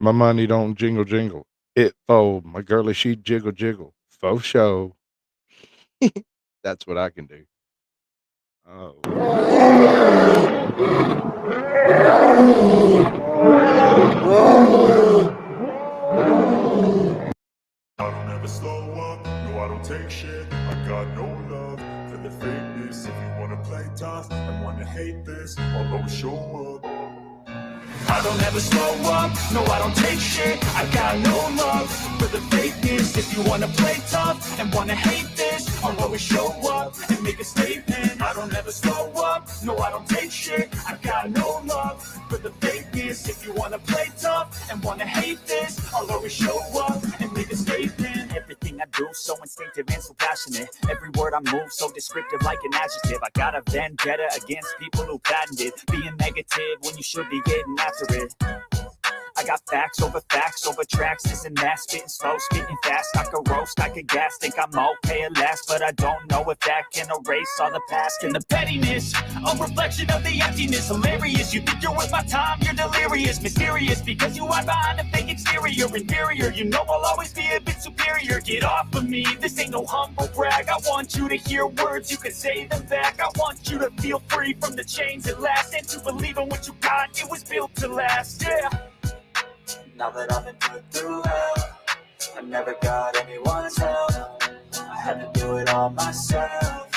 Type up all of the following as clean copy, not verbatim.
My money don't jingle jingle. It fold. My girlie, she jiggle jiggle. Faux show. That's what I can do. Oh. I don't ever slow up, no I don't take shit. I got no love for the fakeness. If you wanna play tough and wanna hate this, I'll always show up. I don't ever slow up, no I don't take shit. I got no love for the fakeness. If you wanna play tough and wanna hate this, I'll always show up and make a statement. I don't ever slow up, no I don't take shit. I got no love for the fakeness. If you wanna play tough and wanna hate this, I'll always show up and make a statement. Everything I do so instinctive and so passionate. Every word I move so descriptive like an adjective. I got a vendetta against people who patented being negative when you should be getting after it. I got facts over tracks. This and that, spitting slow, spitting fast. I could roast, I could gas, think I'm okay at last, but I don't know if that can erase all the past and the pettiness. A reflection of the emptiness, hilarious. You think you're worth my time, you're delirious, mysterious, because you hide behind a fake exterior, inferior. You know I'll always be a bit superior. Get off of me, this ain't no humble brag. I want you to hear words, you can say them back. I want you to feel free from the chains at last, and to believe in what you got, it was built to last, yeah. Now that I've been put through hell, I never got anyone's help. I had to do it all myself.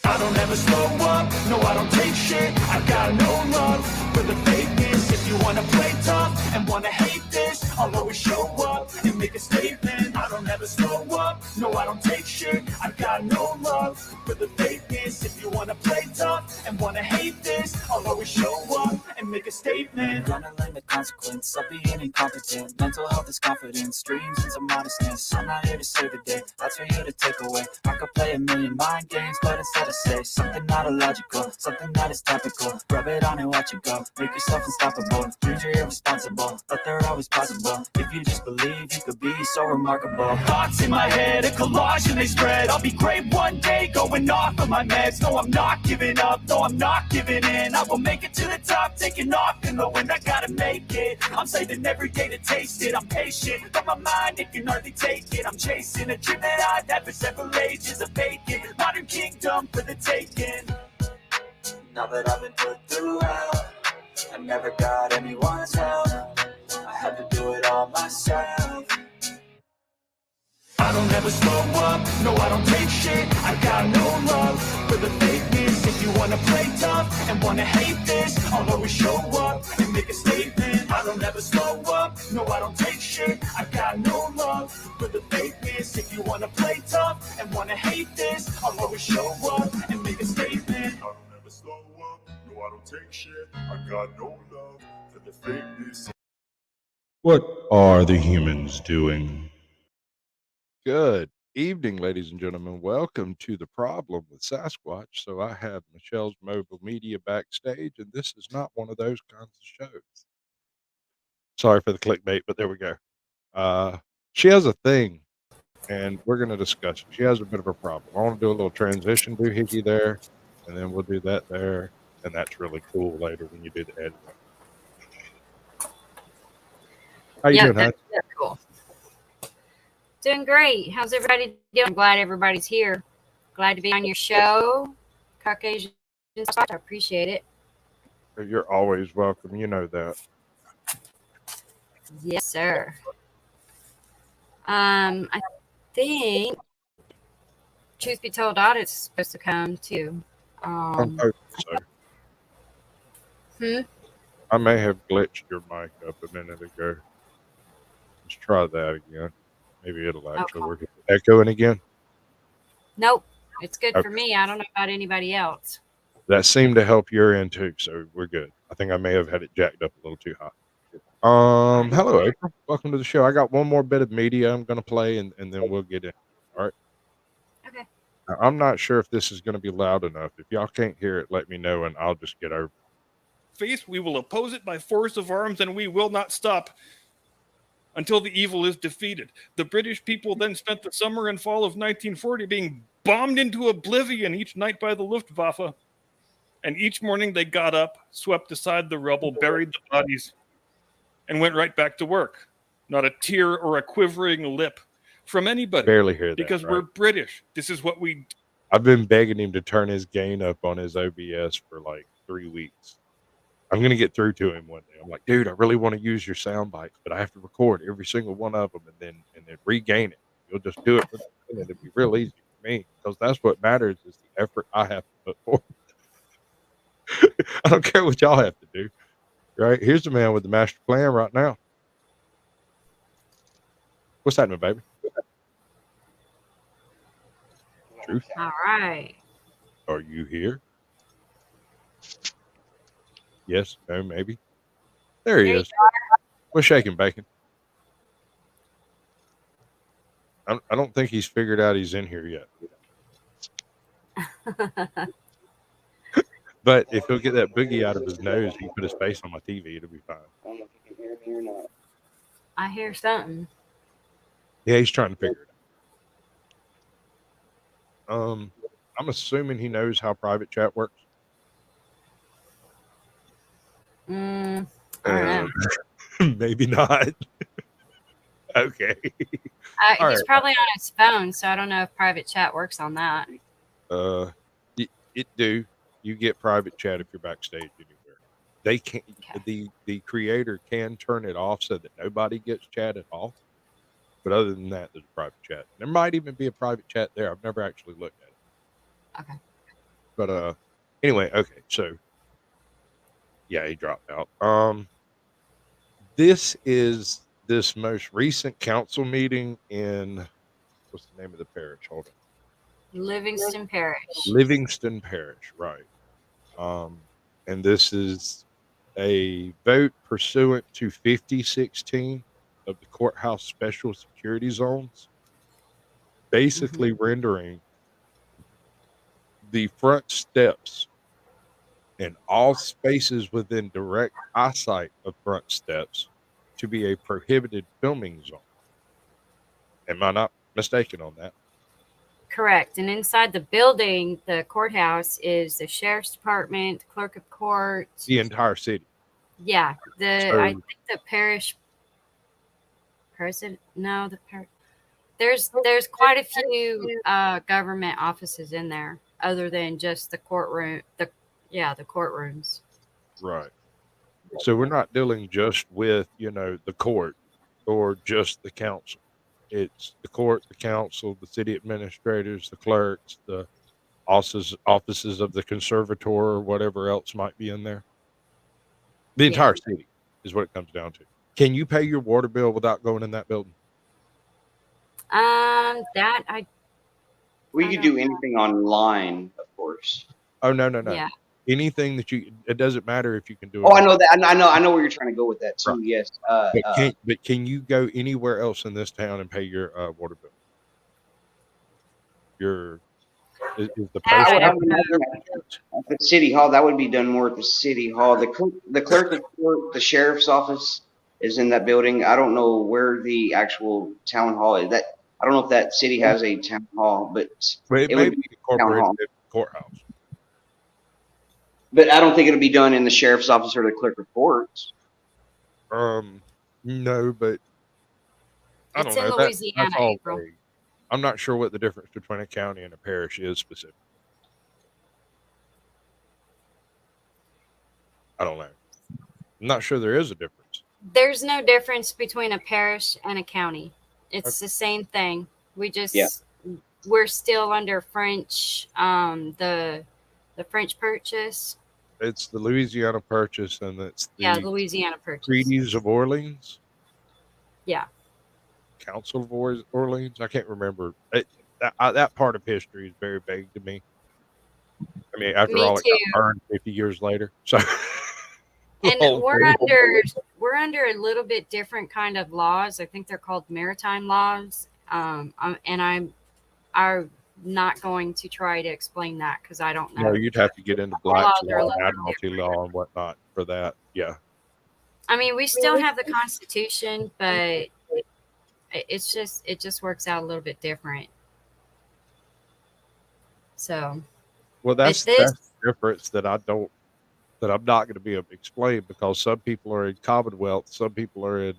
I don't ever slow up, no I don't take shit. I got no love for the fakeness. If you wanna play tough and wanna hate this, I'll always show up and make a statement. I don't ever slow up, no I don't take shit. I got no love for the fakeness. If you wanna play tough and wanna hate this, I'll always show up and make a statement. Gonna learn the consequence of being incompetent. Mental health is confidence, dreams and some modestness. I'm not here to save the day, that's for you to take away. I could play a million mind games, but instead of say something not illogical, something that is topical. Rub it on and watch it go. Make yourself unstoppable. Dreams are irresponsible, but they're always possible. If you just believe, you could be so remarkable. Thoughts in my head, a collage and they spread. I'll be great one day, going off of my meds. No, I'm not giving up, no, I'm not giving in. I will make it to the top, taking off in the wind. I gotta make it. I'm saving every day to taste it. I'm patient, but my mind, it can hardly take it. I'm chasing a dream that I've had for several ages of vacant. Modern kingdom for the taking. Now that I've been put through hell, I never got anyone's help. I had to do it all myself. I don't ever slow up, no I don't take shit. I got no love for the fakeness. If you wanna play tough and wanna hate this, I'll always show up and make a statement. I don't ever slow up, no I don't take shit. I got no love for the fakeness. If you wanna play tough and wanna hate this, I'll always show up and make a statement. I don't ever slow up, no I don't take shit. I got no love for the fakeness. What are the humans doing? Good evening, ladies and gentlemen. Welcome to The Problem with Sasquatch. So I have Michelle's Mobile Media backstage, and this is not one of those kinds of shows. Sorry for the clickbait, but there we go. She has a thing, and we're going to discuss it. She has a bit of a problem. I want to do a little transition doohickey there, and then we'll do that there, and that's really cool later when you do the editing. How you doing, that's cool. Doing great. How's everybody doing? I'm glad everybody's here. Glad to be on your show, Caucasian Sasquatch. I appreciate it. You're always welcome. You know that. Yes, sir. I think, truth be told, Audit's supposed to come too. I'm hoping so. I may have glitched your mic up a minute ago. Let's try that again. Maybe it'll actually work. Echoing again? Nope. It's good for me. I don't know about anybody else. That seemed to help your end too, so we're good. I think I may have had it jacked up a little too high. Hello, April. Welcome to the show. I got one more bit of media I'm going to play, and then we'll get in. All right? Okay. Now, I'm not sure if this is going to be loud enough. If y'all can't hear it, let me know, and I'll just get over. Face, we will oppose it by force of arms, and we will not stop until the evil is defeated. The British people then spent the summer and fall of 1940 being bombed into oblivion each night by the Luftwaffe. And each morning they got up, swept aside the rubble, buried the bodies, and went right back to work. Not a tear or a quivering lip from anybody. Barely hear that. Because right? we're British. This is what we I've been begging him to turn his gain up on his OBS for like 3 weeks. I'm gonna get through to him one day. I'm like, dude, I really want to use your sound bites, but I have to record every single one of them and then regain it. You'll just do it, and it'll be real easy for me because that's what matters is the effort I have to put forth. I don't care what y'all have to do. Right? Here's the man with the master plan right now. What's happening, baby? Truth. All right. Are you here? Yes, no, maybe. There he There you is. We're shaking bacon. I don't think he's figured out he's in here yet. But if he'll get that boogie out of his nose, he can put his face on my TV. It'll be fine. I don't know if you can hear me or not. I hear something. Yeah, he's trying to figure it out. I'm assuming he knows how private chat works. I don't know. Maybe not. Okay. He's right. probably on his phone, so I don't know if private chat works on that. It do. You get private chat if you're backstage anywhere. They can the creator can turn it off so that nobody gets chat at all. But other than that, there's a private chat. There might even be a private chat there. I've never actually looked at it. Okay. But anyway, okay, so yeah, he dropped out. This is this most recent council meeting in what's the name of the parish? Hold on. Livingston Parish. Livingston Parish, right. And this is a vote pursuant to 5016 of the courthouse special security zones, basically rendering the front steps and all spaces within direct eyesight of front steps to be a prohibited filming zone. Am I not mistaken on that? Correct. And inside the building, the courthouse is the sheriff's department, the clerk of court. The entire city. Yeah. So- I think the parish president. No, there's quite a few government offices in there, other than just the courtroom. The courtrooms. Right. So we're not dealing just with, the court or just the council. It's the court, the council, the city administrators, the clerks, the offices of the conservator or whatever else might be in there. The entire city is what it comes down to. Can you pay your water bill without going in that building? We could do anything online, of course. Oh, no. Yeah. Anything that it doesn't matter if you can do it. Oh, I know that. I know where you're trying to go with that too. Right. Yes. But can you go anywhere else in this town and pay your water bill? Is the I post don't know. At the city hall, that would be done more at the city hall. The clerk of court, the sheriff's office is in that building. I don't know where the actual town hall is. I don't know if that city has a town hall, but it may be incorporated in the courthouse. But I don't think it'll be done in the sheriff's office or the clerk of courts. No, but I don't It's know. in Louisiana, That's all April. vague. I'm not sure what the difference between a county and a parish is specifically. I don't know. I'm not sure there is a difference. There's no difference between a parish and a county. It's the same thing. We're still under French, the French Purchase. It's the Louisiana Purchase, and it's the Louisiana Purchase. Treaties of Orleans. Yeah. Council of Orleans. I can't remember. That part of history is very vague to me. I mean, after all, it got burned 50 years later. So, and we're under a little bit different kind of laws. I think they're called maritime laws. And I'm not going to try to explain that because I don't know. No, you'd have to get into Black's law, Admiralty law, and whatnot for that. Yeah. I mean, we still have the Constitution, but it just works out a little bit different. So, well, that's the difference that that I'm not going to be able to explain because some people are in Commonwealth, some people are in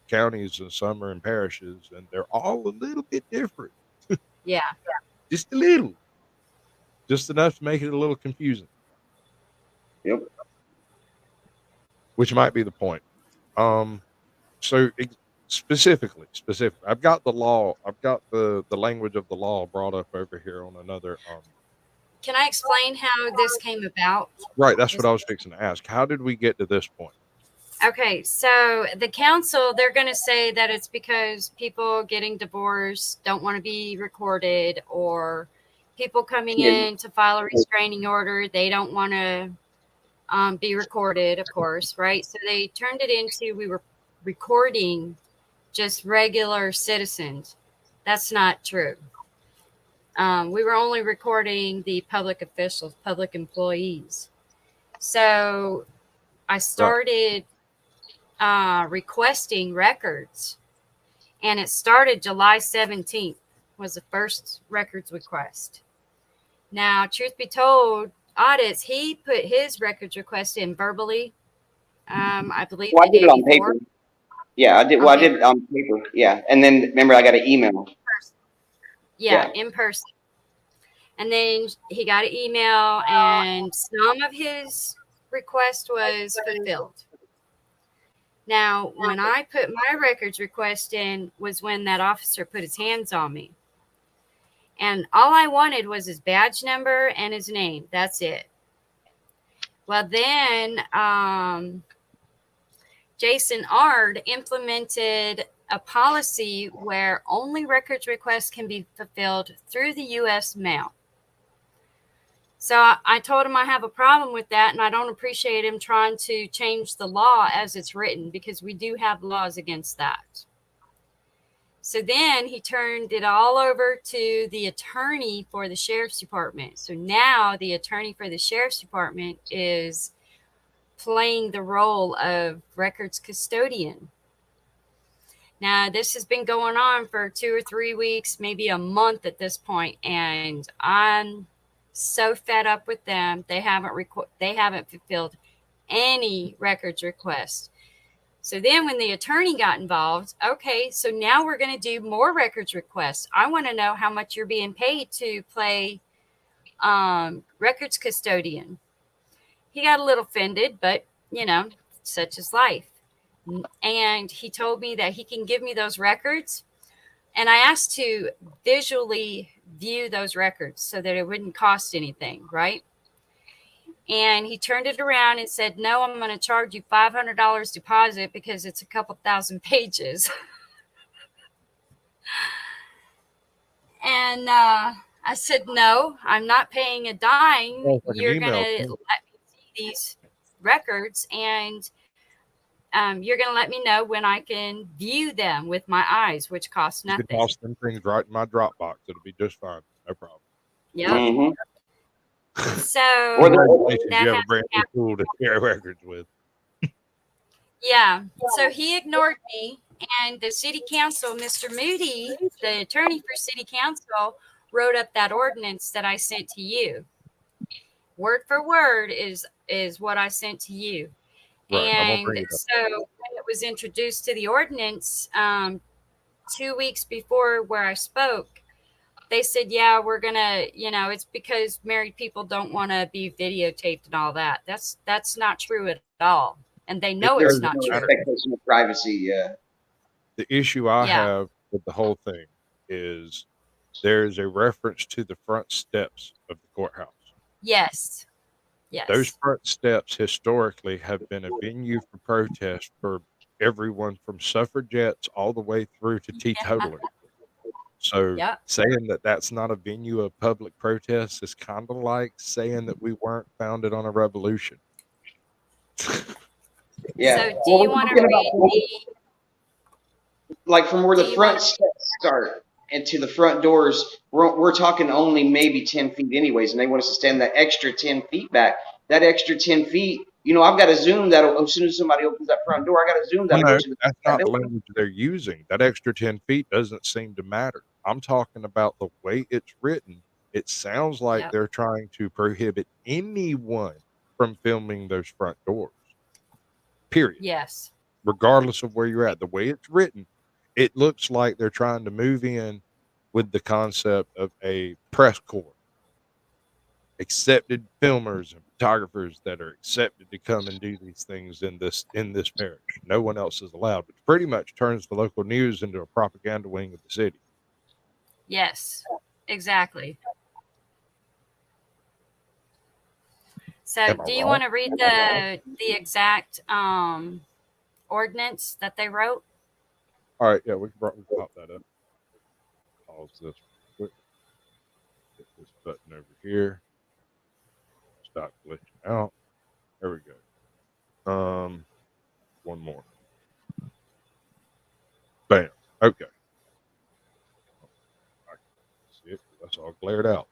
counties, and some are in parishes, and they're all a little bit different, Yeah. just a little, just enough to make it a little confusing, Yep. which might be the point. Um, so specific, I've got the law, I've got the language of the law brought up over here on another. Can I explain how this came about? Right, that's what Just I was fixing to ask. How did we get to this point? okay. So the council, they're going to say that it's because people getting divorced don't want to be recorded, or people coming Yeah. in to file a restraining order, they don't want to be recorded, of course, right? So they turned it into we were recording just regular citizens. That's not true. We were only recording the public officials, public employees. So I Right. started requesting records, and it started July 17th was the first records request. Now, truth be told, audits, he put his records request in verbally. I believe Well, I the did day it on before. paper. Yeah, I did. Well, I Okay, did it on paper. Yeah, and then remember, I got an email. yeah, Yeah. in person. And then he got an email, and some of his request was fulfilled. Now, when I put my records request in was when that officer put his hands on me. And all I wanted was his badge number and his name. That's it. Well, then Jason Ard implemented a policy where only records requests can be fulfilled through the U.S. mail. So I told him I have a problem with that, and I don't appreciate him trying to change the law as it's written, because we do have laws against that. So then he turned it all over to the attorney for the sheriff's department. So now the attorney for the sheriff's department is playing the role of records custodian. Now, this has been going on for 2 or 3 weeks, maybe a month at this point, and I'm so fed up with them. They haven't fulfilled any records requests. So then when the attorney got involved, okay, so now we're going to do more records requests. I want to know how much you're being paid to play records custodian. He got a little offended, but such is life. And he told me that he can give me those records. And I asked to visually view those records so that it wouldn't cost anything, right? And he turned it around and said, no, I'm going to charge you $500 deposit because it's a couple thousand pages. And I said, no, I'm not paying a dime. Sounds like an You're going email. to let me see these records, and you're going to let me know when I can view them with my eyes, which costs You can nothing. toss them things right in my Dropbox. It'll be just fine. No problem. Yep. Mm-hmm. So Congratulations, that you have a has brand new tool to share records with. Yeah. So he ignored me, and the city council, Mr. Moody, the attorney for city council, wrote up that ordinance that I sent to you. Word for word is what I sent to you. Right. I'm gonna bring And it up. so when it was introduced to the ordinance 2 weeks before where I spoke, they said, yeah, we're gonna, it's because married people don't want to be videotaped and all that. That's not true at all. And they know it's There's not no true. expectation of privacy. Yeah. The issue I Yeah. have with the whole thing is there's a reference to the front steps of the courthouse. Yes. Those Yes. front steps historically have been a venue for protest for everyone from suffragettes all the way through to teetotalers. So Yep. saying that that's not a venue of public protest is kind of like saying that we weren't founded on a revolution. Yeah. So do Well, you we're want to talking read about the like from where do the you front want steps start and to the front doors. We're talking only maybe 10 feet, anyways, and they want us to stand that extra 10 feet back. That extra 10 feet. I've got a Zoom that as soon as somebody opens that front door, I got a Zoom Well, that'll go no, to that's that not the building. language they're using. That extra 10 feet doesn't seem to matter. I'm talking about the way it's written. It sounds like Yep. they're trying to prohibit anyone from filming those front doors. Period. Yes. Regardless of where you're at. The way it's written, it looks like they're trying to move in with the concept of a press corps, accepted filmers and photographers that are accepted to come and do these things in this parish. No one else is allowed, which pretty much turns the local news into a propaganda wing of the city. Yes, exactly. So, Am I do you wrong? want to read the exact ordinance that they wrote? All right, yeah, we can pop that up. Pause this quick. Hit this button over here. Stop glitching out. There we go. One more. Bam. Okay. I can see it. That's all glared out.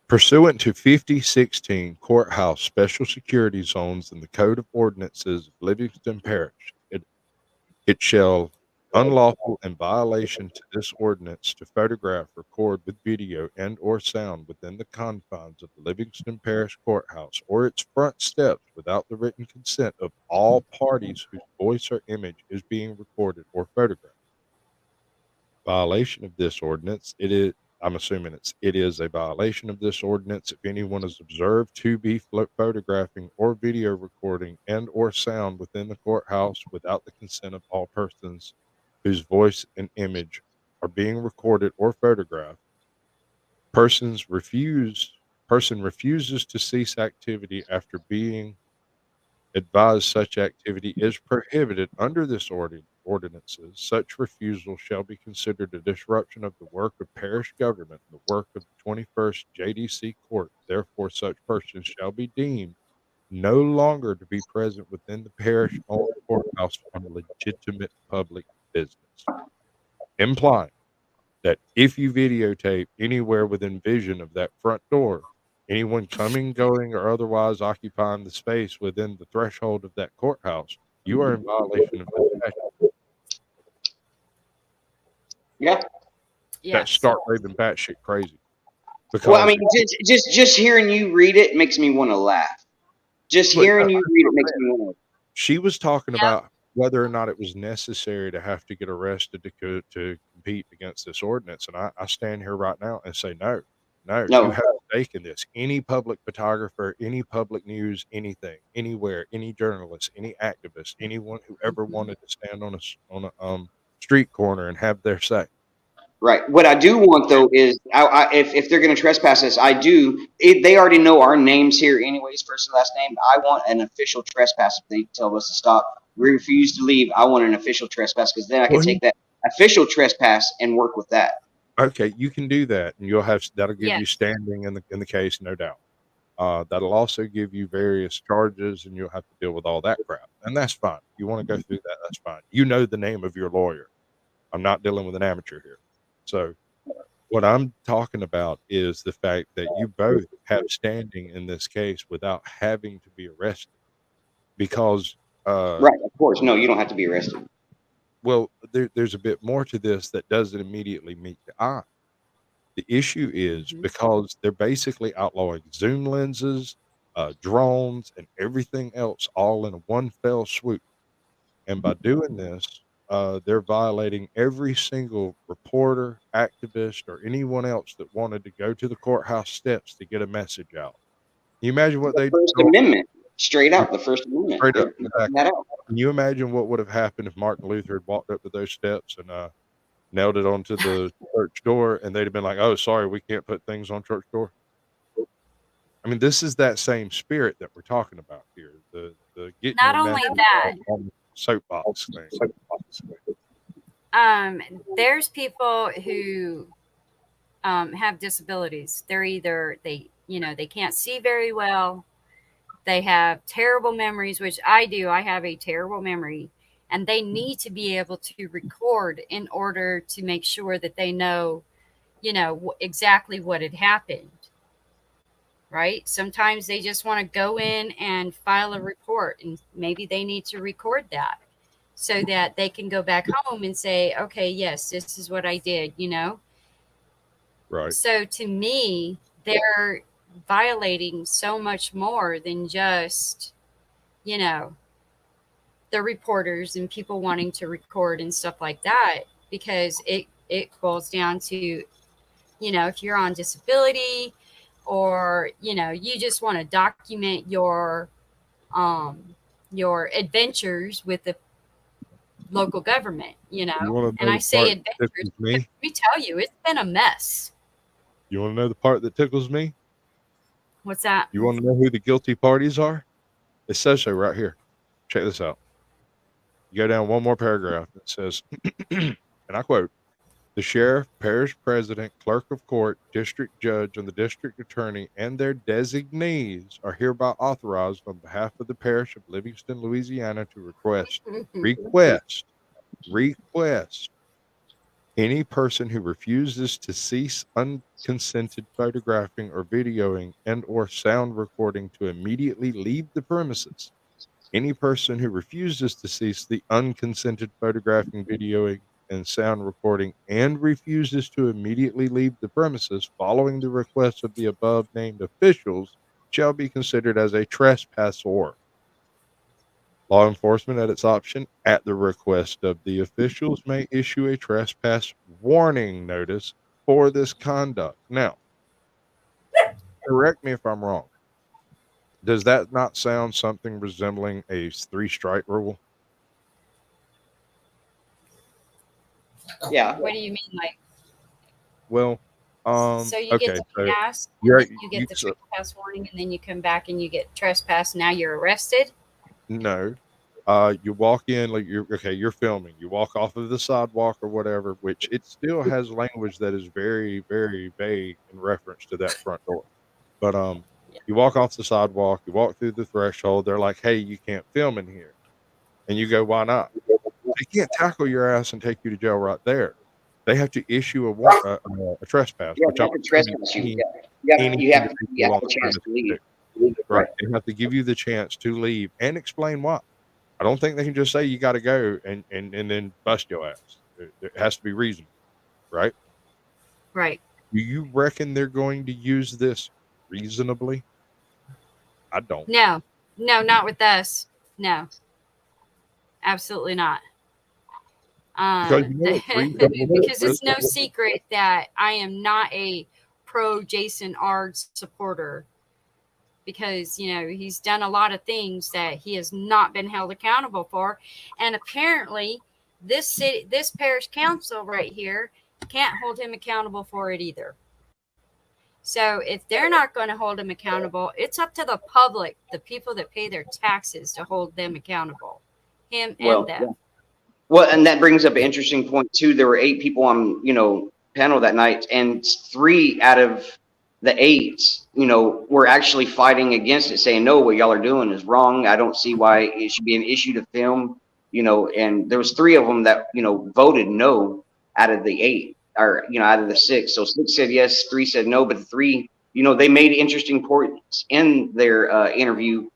Pursuant to 5016 Courthouse Special Security Zones in the Code of Ordinances of Livingston Parish, it shall unlawful in violation to this ordinance to photograph, record with video and or sound within the confines of the Livingston Parish Courthouse or its front steps without the written consent of all parties whose voice or image is being recorded or photographed. Violation of this ordinance, I'm assuming it is a violation of this ordinance if anyone is observed to be photographing or video recording and or sound within the courthouse without the consent of all persons whose voice and image are being recorded or photographed. Person refuses to cease activity after being advised such activity is prohibited under this ordinances. Such refusal shall be considered a disruption of the work of parish government, the work of the 21st JDC Court. Therefore, such persons shall be deemed no longer to be present within the parish-owned courthouse on legitimate public business, implying that if you videotape anywhere within vision of that front door, anyone coming, going, or otherwise occupying the space within the threshold of that courthouse, you are in violation of the statute. Yeah. That's Yes. stark raving batshit crazy. Well, I Because mean, just hearing you read it makes me want to laugh. Just but hearing you read it makes me want she was talking Yep. about whether or not it was necessary to have to get arrested to compete against this ordinance. And I stand here right now and say, no, to. you No, have a stake in this. Any public photographer, any public news, anything, anywhere, any journalist, any activist, anyone who ever wanted to stand on a street corner and have their say. right. What I do want though is, if they're going to trespass us, they already know our names here, anyways, first and last name. I want an official trespass. If they tell us to stop, we refuse to leave. I want an official trespass because then I can Well, take that official trespass and work with that. okay, you can do that, and that'll give you Yes. standing in the case, no doubt. That'll also give you various charges, and you'll have to deal with all that crap, and that's fine. If you want to go through that, that's fine. You know the name of your lawyer. I'm not dealing with an amateur here. So, what I'm talking about is the fact that you both have standing in this case without having to be arrested, because, Right. Of course. No, you don't have to be arrested. well, there's a bit more to this that doesn't immediately meet the eye. The issue is because they're basically outlawing zoom lenses, drones, and everything else all in a one fell swoop. And by doing this, they're violating every single reporter, activist, or anyone else that wanted to go to the courthouse steps to get a message out. Can you imagine what The they First do? Amendment, straight out. The First Amendment. Straight up, Yep. exactly. That out. Can you imagine what would have happened if Martin Luther had walked up to those steps and nailed it onto the church door, and they'd have been like, "Oh, sorry, we can't put things on church door." I mean, this is that same spirit that we're talking about here. The getting Not your only message that, on the soapbox thing. there's people who have disabilities. They're either they can't see very well. They have terrible memories, which I do. I have a terrible memory, and they need to be able to record in order to make sure that they know, exactly what had happened. Right? Sometimes they just want to go in and file a report, and maybe they need to record that so that they can go back home and say, okay, yes, this is what I did. Right. So to me, violating so much more than just, you know, the reporters and people wanting to record and stuff like that, because it boils down to, you know, if you're on disability, or, you know, you just want to document your adventures with the local government, you You know. want to And know I the say part that adventures tickles because me? let me tell you, it's been a mess. You want to know the part that tickles me? What's that? You want to know who the guilty parties are? It says so right here. Check this out. You go down one more paragraph. It says, and I quote, the sheriff, parish president, clerk of court, district judge, and the district attorney and their designees are hereby authorized on behalf of the parish of Livingston, Louisiana, to request any person who refuses to cease unconsented photographing or videoing and or sound recording to immediately leave the premises. Any person who refuses to cease the unconsented photographing, videoing, and sound recording and refuses to immediately leave the premises following the request of the above named officials shall be considered as a trespasser. Law enforcement, at its option, at the request of the officials, may issue a trespass warning notice for this conduct. Now, correct me if I'm wrong. Does that not sound something resembling a three strike rule? Yeah. What do you mean, like? Well, So you get okay, to so pass, and you're then you you get the so trespass warning, and then you come back and you get trespass. Now you're arrested. no. You walk in like you're okay, you're filming. You walk off of the sidewalk or whatever, which it still has language that is very, very vague in reference to that front door. But you walk off the sidewalk, you walk through the threshold, they're like, hey, you can't film in here. And you go, why not? They can't tackle your ass and take you to jail right there. They have to issue a trespass, Yeah, which they I'm have to assuming trespass you. Yeah. any You have individual on a the chance premise to would leave. do. Right. Right. They have to give you the chance to leave and explain why. I don't think they can just say you got to go and then bust your ass. It has to be reasonable, right? Right. Do you reckon they're going to use this reasonably? I don't. No, no, not with us. No, absolutely not. Because you know what's reasonable? Because it's no secret that I am not a pro Jason Ard supporter, because, you know, he's done a lot of things that he has not been held accountable for, and apparently this parish council right here can't hold him accountable for it either. So if they're not going to hold him accountable, it's up to the public, the people that pay their taxes, to hold them accountable, him and Well, them. well, and that brings up an interesting point too. There were 8 people on, panel that night, and 3 out of the 8, were actually fighting against it, saying, "No, what y'all are doing is wrong. I don't see why it should be an issue to film." And there was 3 of them that voted no out of the 8, or out of the 6. So 6 said yes, 3 said no, but the 3, they made interesting points in their interview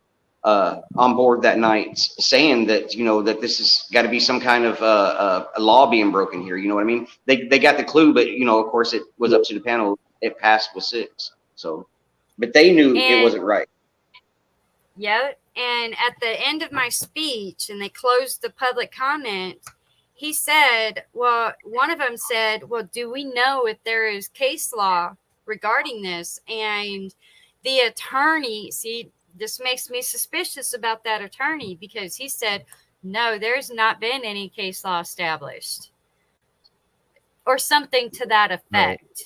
on board that night, saying that that this has got to be some kind of a law being broken here. You know what I mean? They got the clue, but of course it was up to the panel. It passed with 6. So, but they knew it And wasn't right. yeah, and at the end of my speech, and they closed the public comment, he said, well, one of them said, well, do we know if there is case law regarding this? And the attorney, see, this makes me suspicious about that attorney, because he said, no, there's not been any case law established, or something to that No, effect.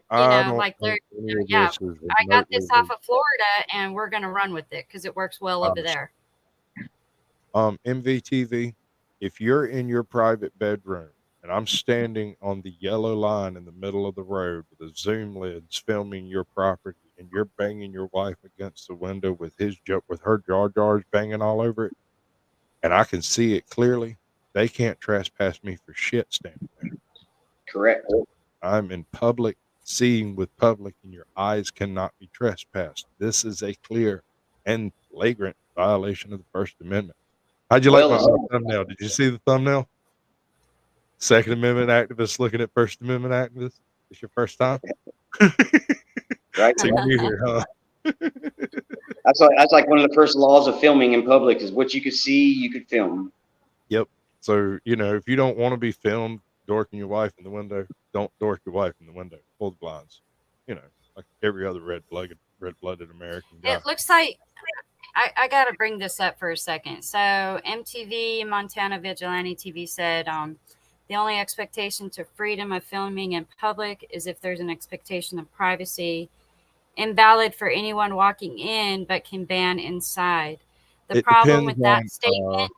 I don't Like think they're, any of yeah, this is I got this off remotely. of Florida and we're going to run with it because it works well over there. MVTV, if you're in your private bedroom and I'm standing on the yellow line in the middle of the road with the zoom lids filming your property and you're banging your wife against the window with with her jar jars banging all over it, and I can see it clearly, they can't trespass me for shit standing there. Correct. I'm in public, seeing with public, and your eyes cannot be trespassed. This is a clear and flagrant violation of the First Amendment. How'd you like my Well, thumbnail? Did you see the thumbnail? Second Amendment activists looking at First Amendment activists. It's your first time. right? See you here, huh? That's like one of the first laws of filming in public is what you could see, you could film. Yep. So, if you don't want to be filmed dorking your wife in the window, don't dork your wife in the window. Pull the blinds. Like every other red-blooded American guy. It looks like I got to bring this up for a second. So MTV, Montana Vigilante TV said the only expectation to freedom of filming in public is if there's an expectation of privacy, invalid for anyone walking in, but can ban inside. The It problem depends with that on statement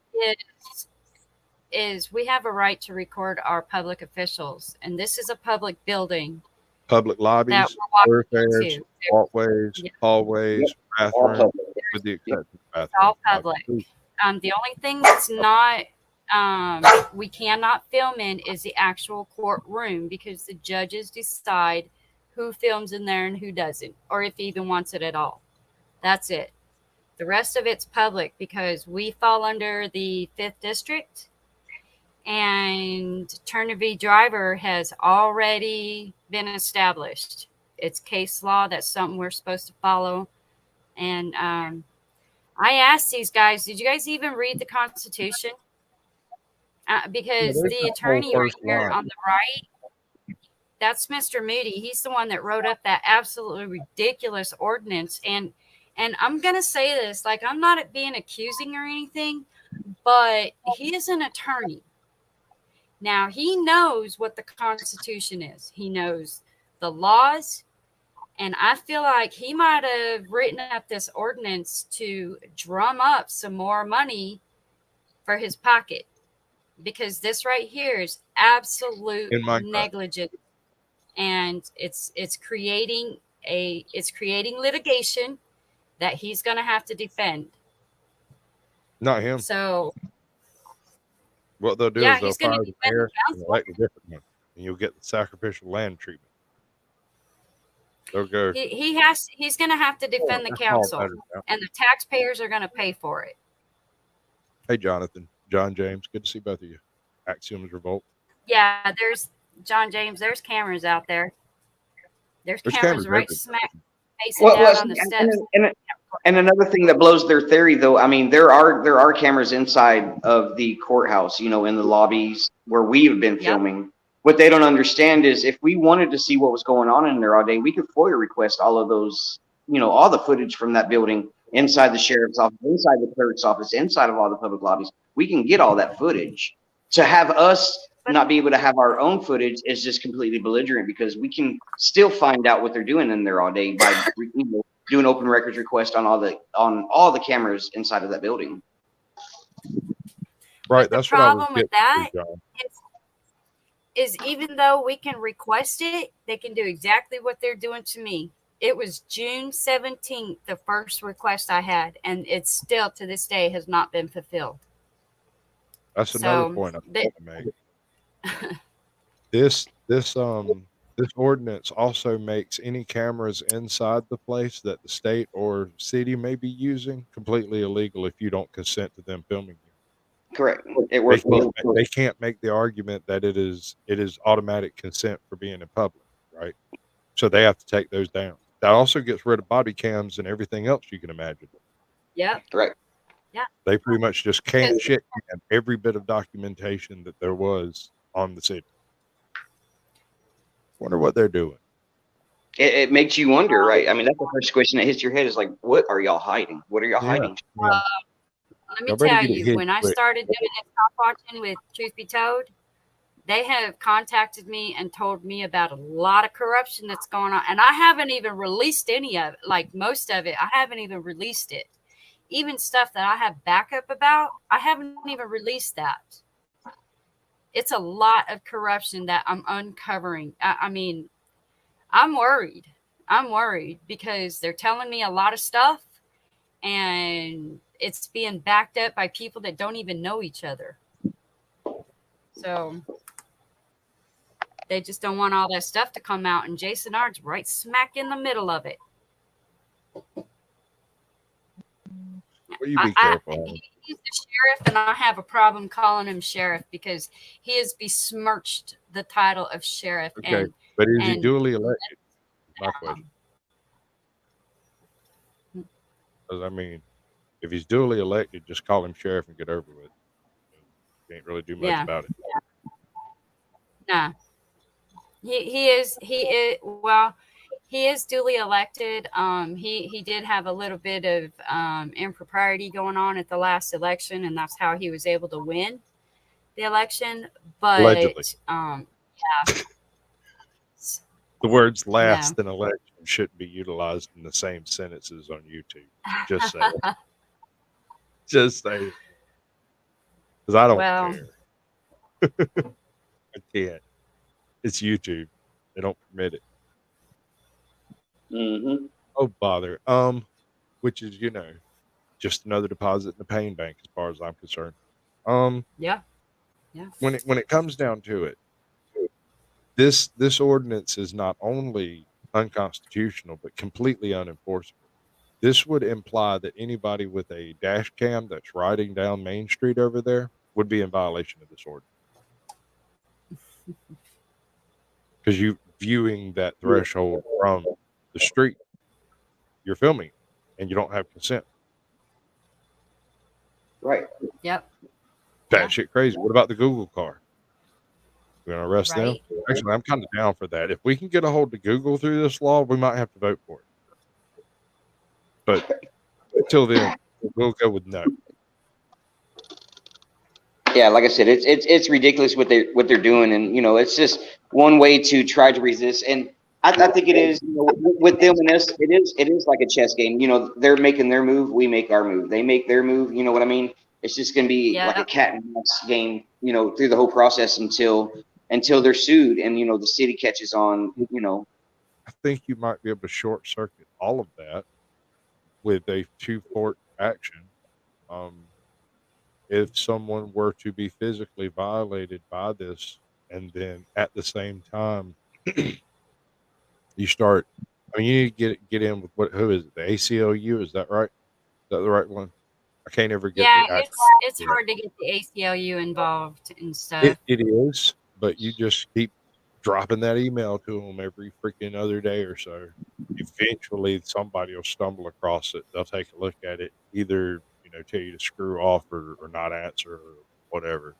is we have a right to record our public officials, and this is a public building public that lobbies, we're walking thoroughfares, into. walkways, Yeah. hallways, Yep. All bathrooms, public. with the exception of It's all bathrooms. public. The only thing that's not we cannot film in is the actual courtroom because the judges decide who films in there and who doesn't, or if he even wants it at all. That's it. The rest of it's public because we fall under the 5th District, and Turner v. Driver has already been established. It's case law. That's something we're supposed to follow. And I asked these guys, did you guys even read the Constitution? Because there's the that whole attorney right first here line. on the right, that's Mr. Moody. He's the one that wrote up that absolutely ridiculous ordinance. And I'm going to say this, like, I'm not being accusing or anything, but he is an attorney. Now, he knows what the Constitution is. He knows the laws. And I feel like he might have written up this ordinance to drum up some more money for his pocket, because this right here is absolute negligence, and it's creating litigation that he's going to have to defend. Not him. So what they'll do yeah, is they'll he's going fire to the defend mayor the and council. elect a different one, and you'll get the sacrificial land treatment. They'll go. He's going to have to defend the that's all council, better now. and the taxpayers are going to pay for it. Hey, Jonathan, John James, good to see both of you. Axioms Revolt. Yeah, there's John James. There's cameras out there. There's cameras right everywhere. smack facing down on the steps. And another thing that blows their theory, though, I mean, there are cameras inside of the courthouse, in the lobbies where we have been filming. What they don't understand is if we wanted to see what was going on in there all day, we could FOIA request all of those, all the footage from that building inside the sheriff's office, inside the clerk's office, inside of all the public lobbies. We can get all that footage. To have us not be able to have our own footage is just completely belligerent, because we can still find out what they're doing in there all day by doing open records request on all the cameras inside of that building. Right. But that's the what I was problem with getting that to, John. is even though we can request it, they can do exactly what they're doing to me. It was June 17th, the first request I had, and it still to this day has not been fulfilled. That's another point I want to make. This ordinance also makes any cameras inside the place that the state or city may be using completely illegal if you don't consent to them filming you. Correct. It works. They can't make the argument that it is automatic consent for being in public, right? So they have to take those down. That also gets rid of body cams and everything else you can imagine. Yeah. Correct. Yeah. They pretty much just can't shit can every bit of documentation that there was on the city. Wonder what they're doing. It makes you wonder, right? I mean, that's the first question that hits your head is like, what are y'all hiding? What are y'all hiding? Yeah. Let me tell you, when I started doing this cop watching with Truth Be Told, they have contacted me and told me about a lot of corruption that's going on. And I haven't even released any of it. Like most of it, I haven't even released it. Even stuff that I have backup about, I haven't even released that. It's a lot of corruption that I'm uncovering. I mean, I'm worried. I'm worried because they're telling me a lot of stuff, and it's being backed up by people that don't even know each other. So they just don't want all that stuff to come out, and Jason Ard's right smack in the middle of it. Well, you be careful. He's the sheriff, and I have a problem calling him sheriff because he has besmirched the title of sheriff. Okay, and, but is he duly elected? My question. Because I mean, if he's duly elected, just call him sheriff and get over with it. Can't really do much Yeah. about it. Nah. He is well, he is duly elected. He did have a little bit of impropriety going on at the last election, and that's how he was able to win the election. Allegedly, But the words no. "last" and "election" shouldn't be utilized in the same sentences on YouTube. Just say, just say, because I don't Well, care. I can't. It's YouTube. They don't permit it. Mm-hmm. Oh bother. Which is just another deposit in the pain bank as far as I'm concerned. Um, yeah, yeah, when it comes down to it, this ordinance is not only unconstitutional but completely unenforceable. This would imply that anybody with a dash cam that's riding down Main Street over there would be in violation of this ordinance because you viewing that threshold from the street, you're filming, and you don't have consent. Right. yep, That yeah, shit crazy. What about the Google car? We're gonna arrest them. right. Actually, I'm kind of down for that. If we can get a hold of Google through this law, we might have to vote for it. But until then, we'll go with no. Yeah, like I said, it's ridiculous what they're doing, and it's just one way to try to resist. And I think it is, with them and us, it is like a chess game. They're making their move, we make our move. They make their move. You know what I mean? It's just gonna be like a Yep, cat and mouse game. Through the whole process until they're sued, and the city catches on. I think you might be able to short circuit all of that with a two-court action. Um, if someone were to be physically violated by this, and then at the same time you start, I mean, you need to get in with who is it? The ACLU? Is that right? Is that the right one? I can't ever get yeah. the actual. It's hard to get the ACLU involved and It stuff. it is, but you just keep dropping that email to them every freaking other day or so. Eventually, somebody will stumble across it. They'll take a look at it, either tell you to screw off or not answer or whatever.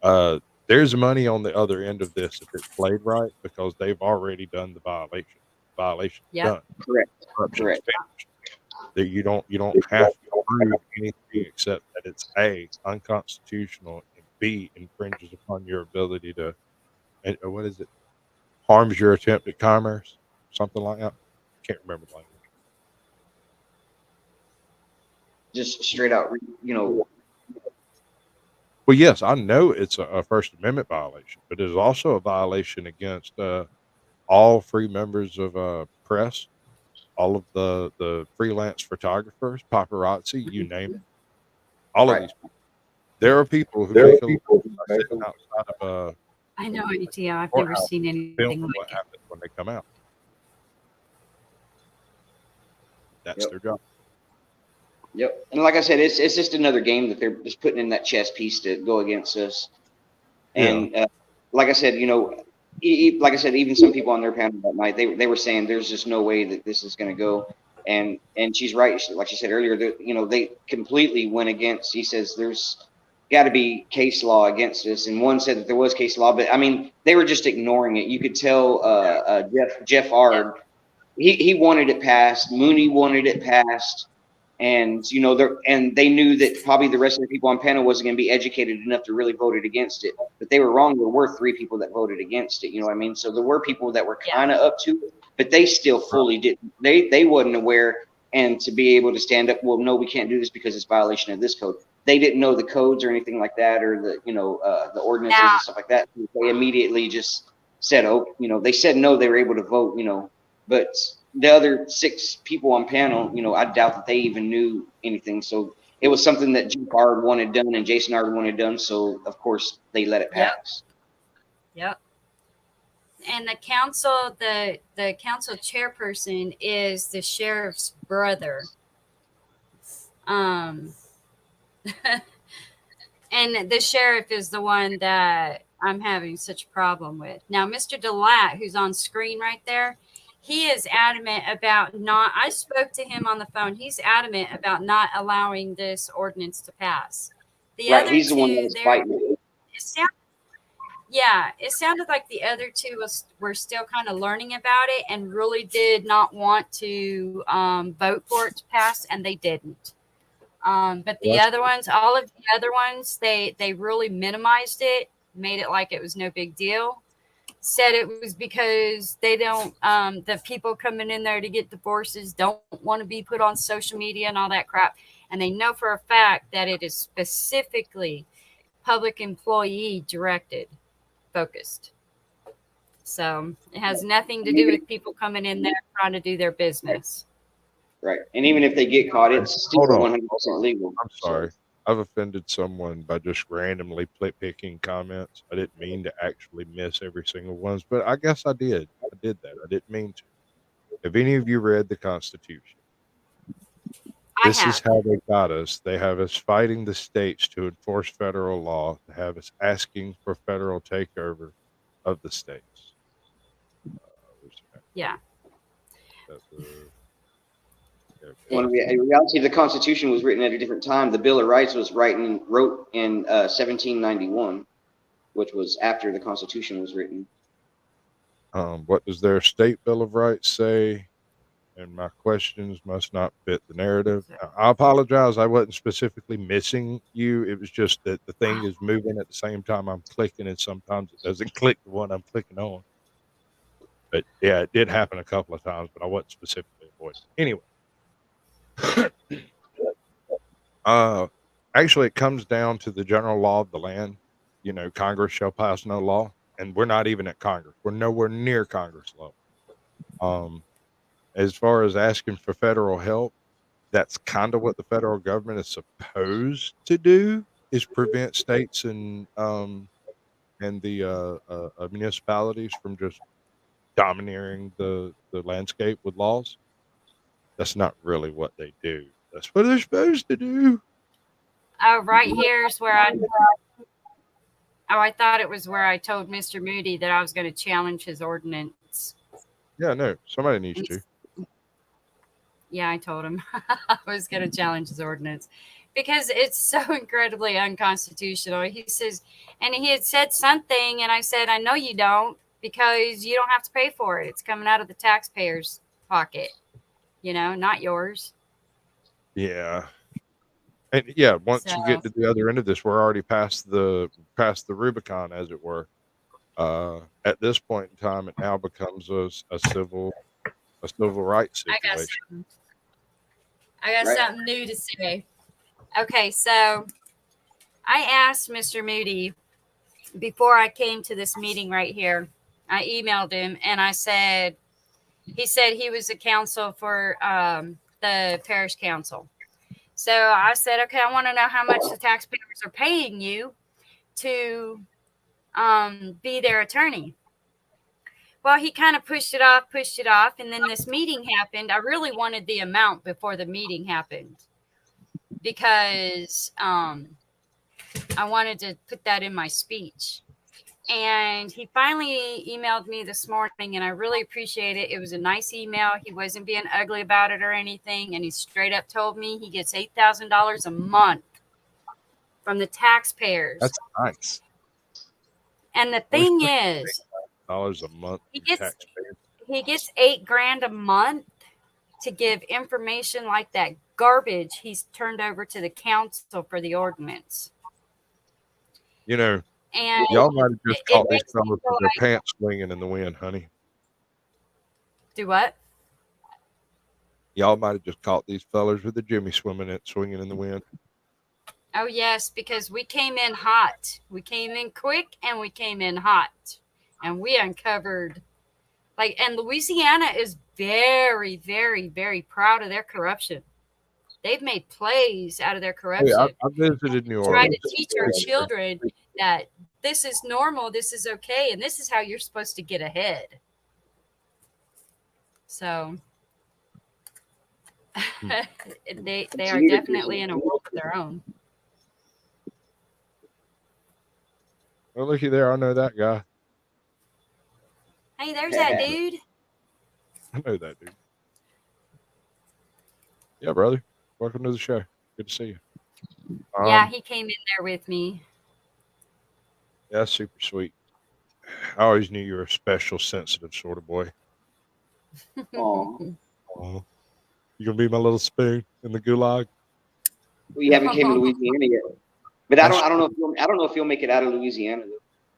Uh, there's money on the other end of this if it's played right because they've already done the violation. Violation's Yep, done. Correct. Corruption's Correct. finished. That you don't have to prove anything except that it's A, unconstitutional, and B, infringes upon your ability to, and what is it, harms your attempt at commerce, something like that. Can't remember the language. Just straight out. Well, yes, I know it's a First Amendment violation, but it is also a violation against all free members of press, all of the freelance photographers, paparazzi, you name it. All of Right. these people. There are people who make a living by sitting outside of a I know ATL. I've never courthouse seen filming anything what like it. happens when they come out. That's Yep. their job. Yep. And like I said, it's just another game that they're just putting in that chess piece to go against us. Yeah. And like I said, like I said, even some people on their panel that night, they were saying there's just no way that this is going to go. And she's right. Like she said earlier, they completely went against. He says there's got to be case law against this, and one said that there was case law, but I mean they were just ignoring it. You could tell Jeff Ard, he wanted it passed. Mooney wanted it passed. And they knew that probably the rest of the people on panel wasn't going to be educated enough to really vote it against it. But they were wrong. There were 3 people that voted against it. You know what I mean? So there were people that were kind of up to it, but they still fully didn't. They wasn't aware, and to be able to stand up. Well, no, we can't do this because it's violation of this code. They didn't know the codes or anything like that, or the ordinances Now, and stuff like that. They immediately just said, oh, they said no. They were able to vote. But the other 6 people on panel, I doubt that they even knew anything. So it was something that Jeff Ard wanted done and Jason Ard wanted done. So of course they let it pass. yep. And the council, the council chairperson is the sheriff's brother. And the sheriff is the one that I'm having such a problem with. Now, Mr. DeLatte, who's on screen right there, he is adamant about not. I spoke to him on the phone. He's adamant about not allowing this ordinance to pass. The Right, other he's the one that two, was fighting it. it sounded like the other two were still kind of learning about it and really did not want to vote for it to pass, and they didn't. But the Well, other ones, all of the other ones, they really minimized it, made it like it was no big deal. Said it was because they don't, the people coming in there to get divorces don't want to be put on social media and all that crap. And they know for a fact that it is specifically public employee directed, focused. So it has nothing to do with people coming in there trying to do their business. Right, and even if they get caught, okay, it's hold still on. 100% legal. I'm sorry. I've offended someone by just randomly picking comments. I didn't mean to actually miss every single one, but I guess I did. I did that. I didn't mean to. Have any of you read the Constitution? I This is have. how they got us. They have us fighting the states to enforce federal law, to have us asking for federal takeover of the states. Where's that? Yeah. When in reality, the Constitution was written at a different time. The Bill of Rights was wrote in 1791, which was after the Constitution was written. What does their state Bill of Rights say? And my questions must not fit the narrative. I apologize. I wasn't specifically missing you. It was just that the thing is moving at the same time I'm clicking, and sometimes it doesn't click the one I'm clicking on. But yeah, it did happen a couple of times, but I wasn't specifically avoiding. Anyway, uh, actually, it comes down to the general law of the land. You know, Congress shall pass no law, and we're not even at Congress. We're nowhere near Congress level. As far as asking for federal help, that's kind of what the federal government is supposed to do, is prevent states and the municipalities from just domineering the landscape with laws. That's not really what they do. That's what they're supposed to do. Oh, right here's where I. Oh, I thought it was where I told Mr. Moody that I was going to challenge his ordinance. Yeah, no, somebody needs to. Yeah, I told him I was going to challenge his ordinance because it's so incredibly unconstitutional. He says, and he had said something, and I said, I know you don't, because you don't have to pay for it. It's coming out of the taxpayer's pocket, not yours. Yeah. And yeah, once you get So, to the other end of this, we're already past the Rubicon, as it were. At this point in time, it now becomes a civil rights I got situation. something. I got Right. something new to say. Okay, so I asked Mr. Moody before I came to this meeting right here. I emailed him and I said, he said he was a counsel for the parish council. So I said, okay, I want to know how much the taxpayers are paying you to be their attorney. Well, he kind of pushed it off. And then this meeting happened. I really wanted the amount before the meeting happened because I wanted to put that in my speech. And he finally emailed me this morning, and I really appreciate it. It was a nice email. He wasn't being ugly about it or anything. And he straight up told me he gets $8,000 a month from the taxpayers. That's nice. And the thing is, $8,000 a month he from gets taxpayers. $8,000 a month to give information like that garbage he's turned over to the council for the ordinance. You know, And y'all might have just caught these makes me fellas feel with their like, pants swinging in the wind, honey. do what? Y'all might have just caught these fellas with the jimmy swinging in the wind. Oh, yes, because we came in hot. We came in quick and we came in hot. And we uncovered, and Louisiana is very, very, very proud of their corruption. They've made plays out of their corruption. Hey, I visited New Try Orleans. to teach our children that this is normal, this is okay, and this is how you're supposed to get ahead. So they are definitely in a world of their own. Well, looky there, I know that guy. Hey, there's that dude. I know that dude. Yeah, brother. Welcome to the show. Good to see you. Yeah, he came in there with me. Yeah, super sweet. I always knew you were a special, sensitive sort of boy. Oh, Oh, you gonna be my little spoon in the gulag? we haven't came to Louisiana yet, but That's I don't know if I don't know if you'll make it out of Louisiana though.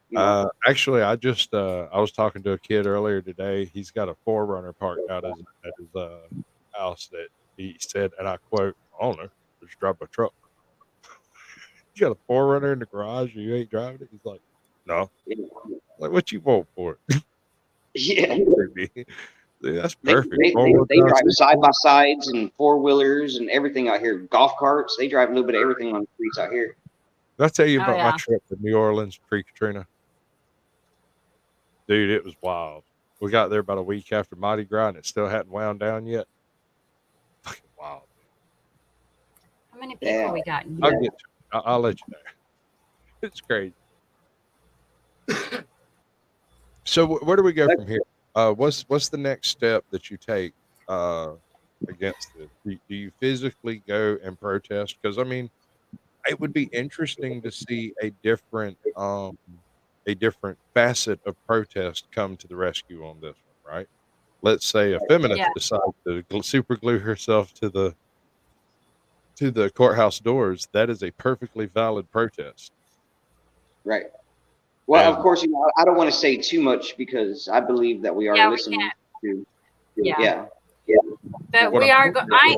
You know, actually, I was talking to a kid earlier today. He's got a Forerunner parked out at his house that he said, and I quote, "I don't know, just drive my truck." You got a Forerunner in the garage, and you ain't driving it? He's like, "No." Like, what you want for it? yeah. Maybe. That's They, perfect. they, they, Four-wheel they drive drive super side by cool. sides and four wheelers and everything out here. Golf carts. They drive a little bit of everything on the streets out here. Did I tell you Oh about my yeah. trip to New Orleans pre-Katrina? Dude, it was wild. We got there about a week after Mardi Gras, and it still hadn't wound down yet. Fucking wild. How many Yeah. people we got in I'll here? get to it. I'll let you know. It's crazy. So where do we go from here? What's the next step that you take uh, against this? Do you physically go and protest? Because I mean, it would be interesting to see a different facet of protest come to the rescue on this one, right? Let's say a Yeah. feminist decides to super glue herself to the courthouse doors. That is a perfectly valid protest. Right. Well, of And course, I don't want to say too much because I believe that we are Yeah, we listening can't. to. Yeah. Yeah. But what we I'm are hoping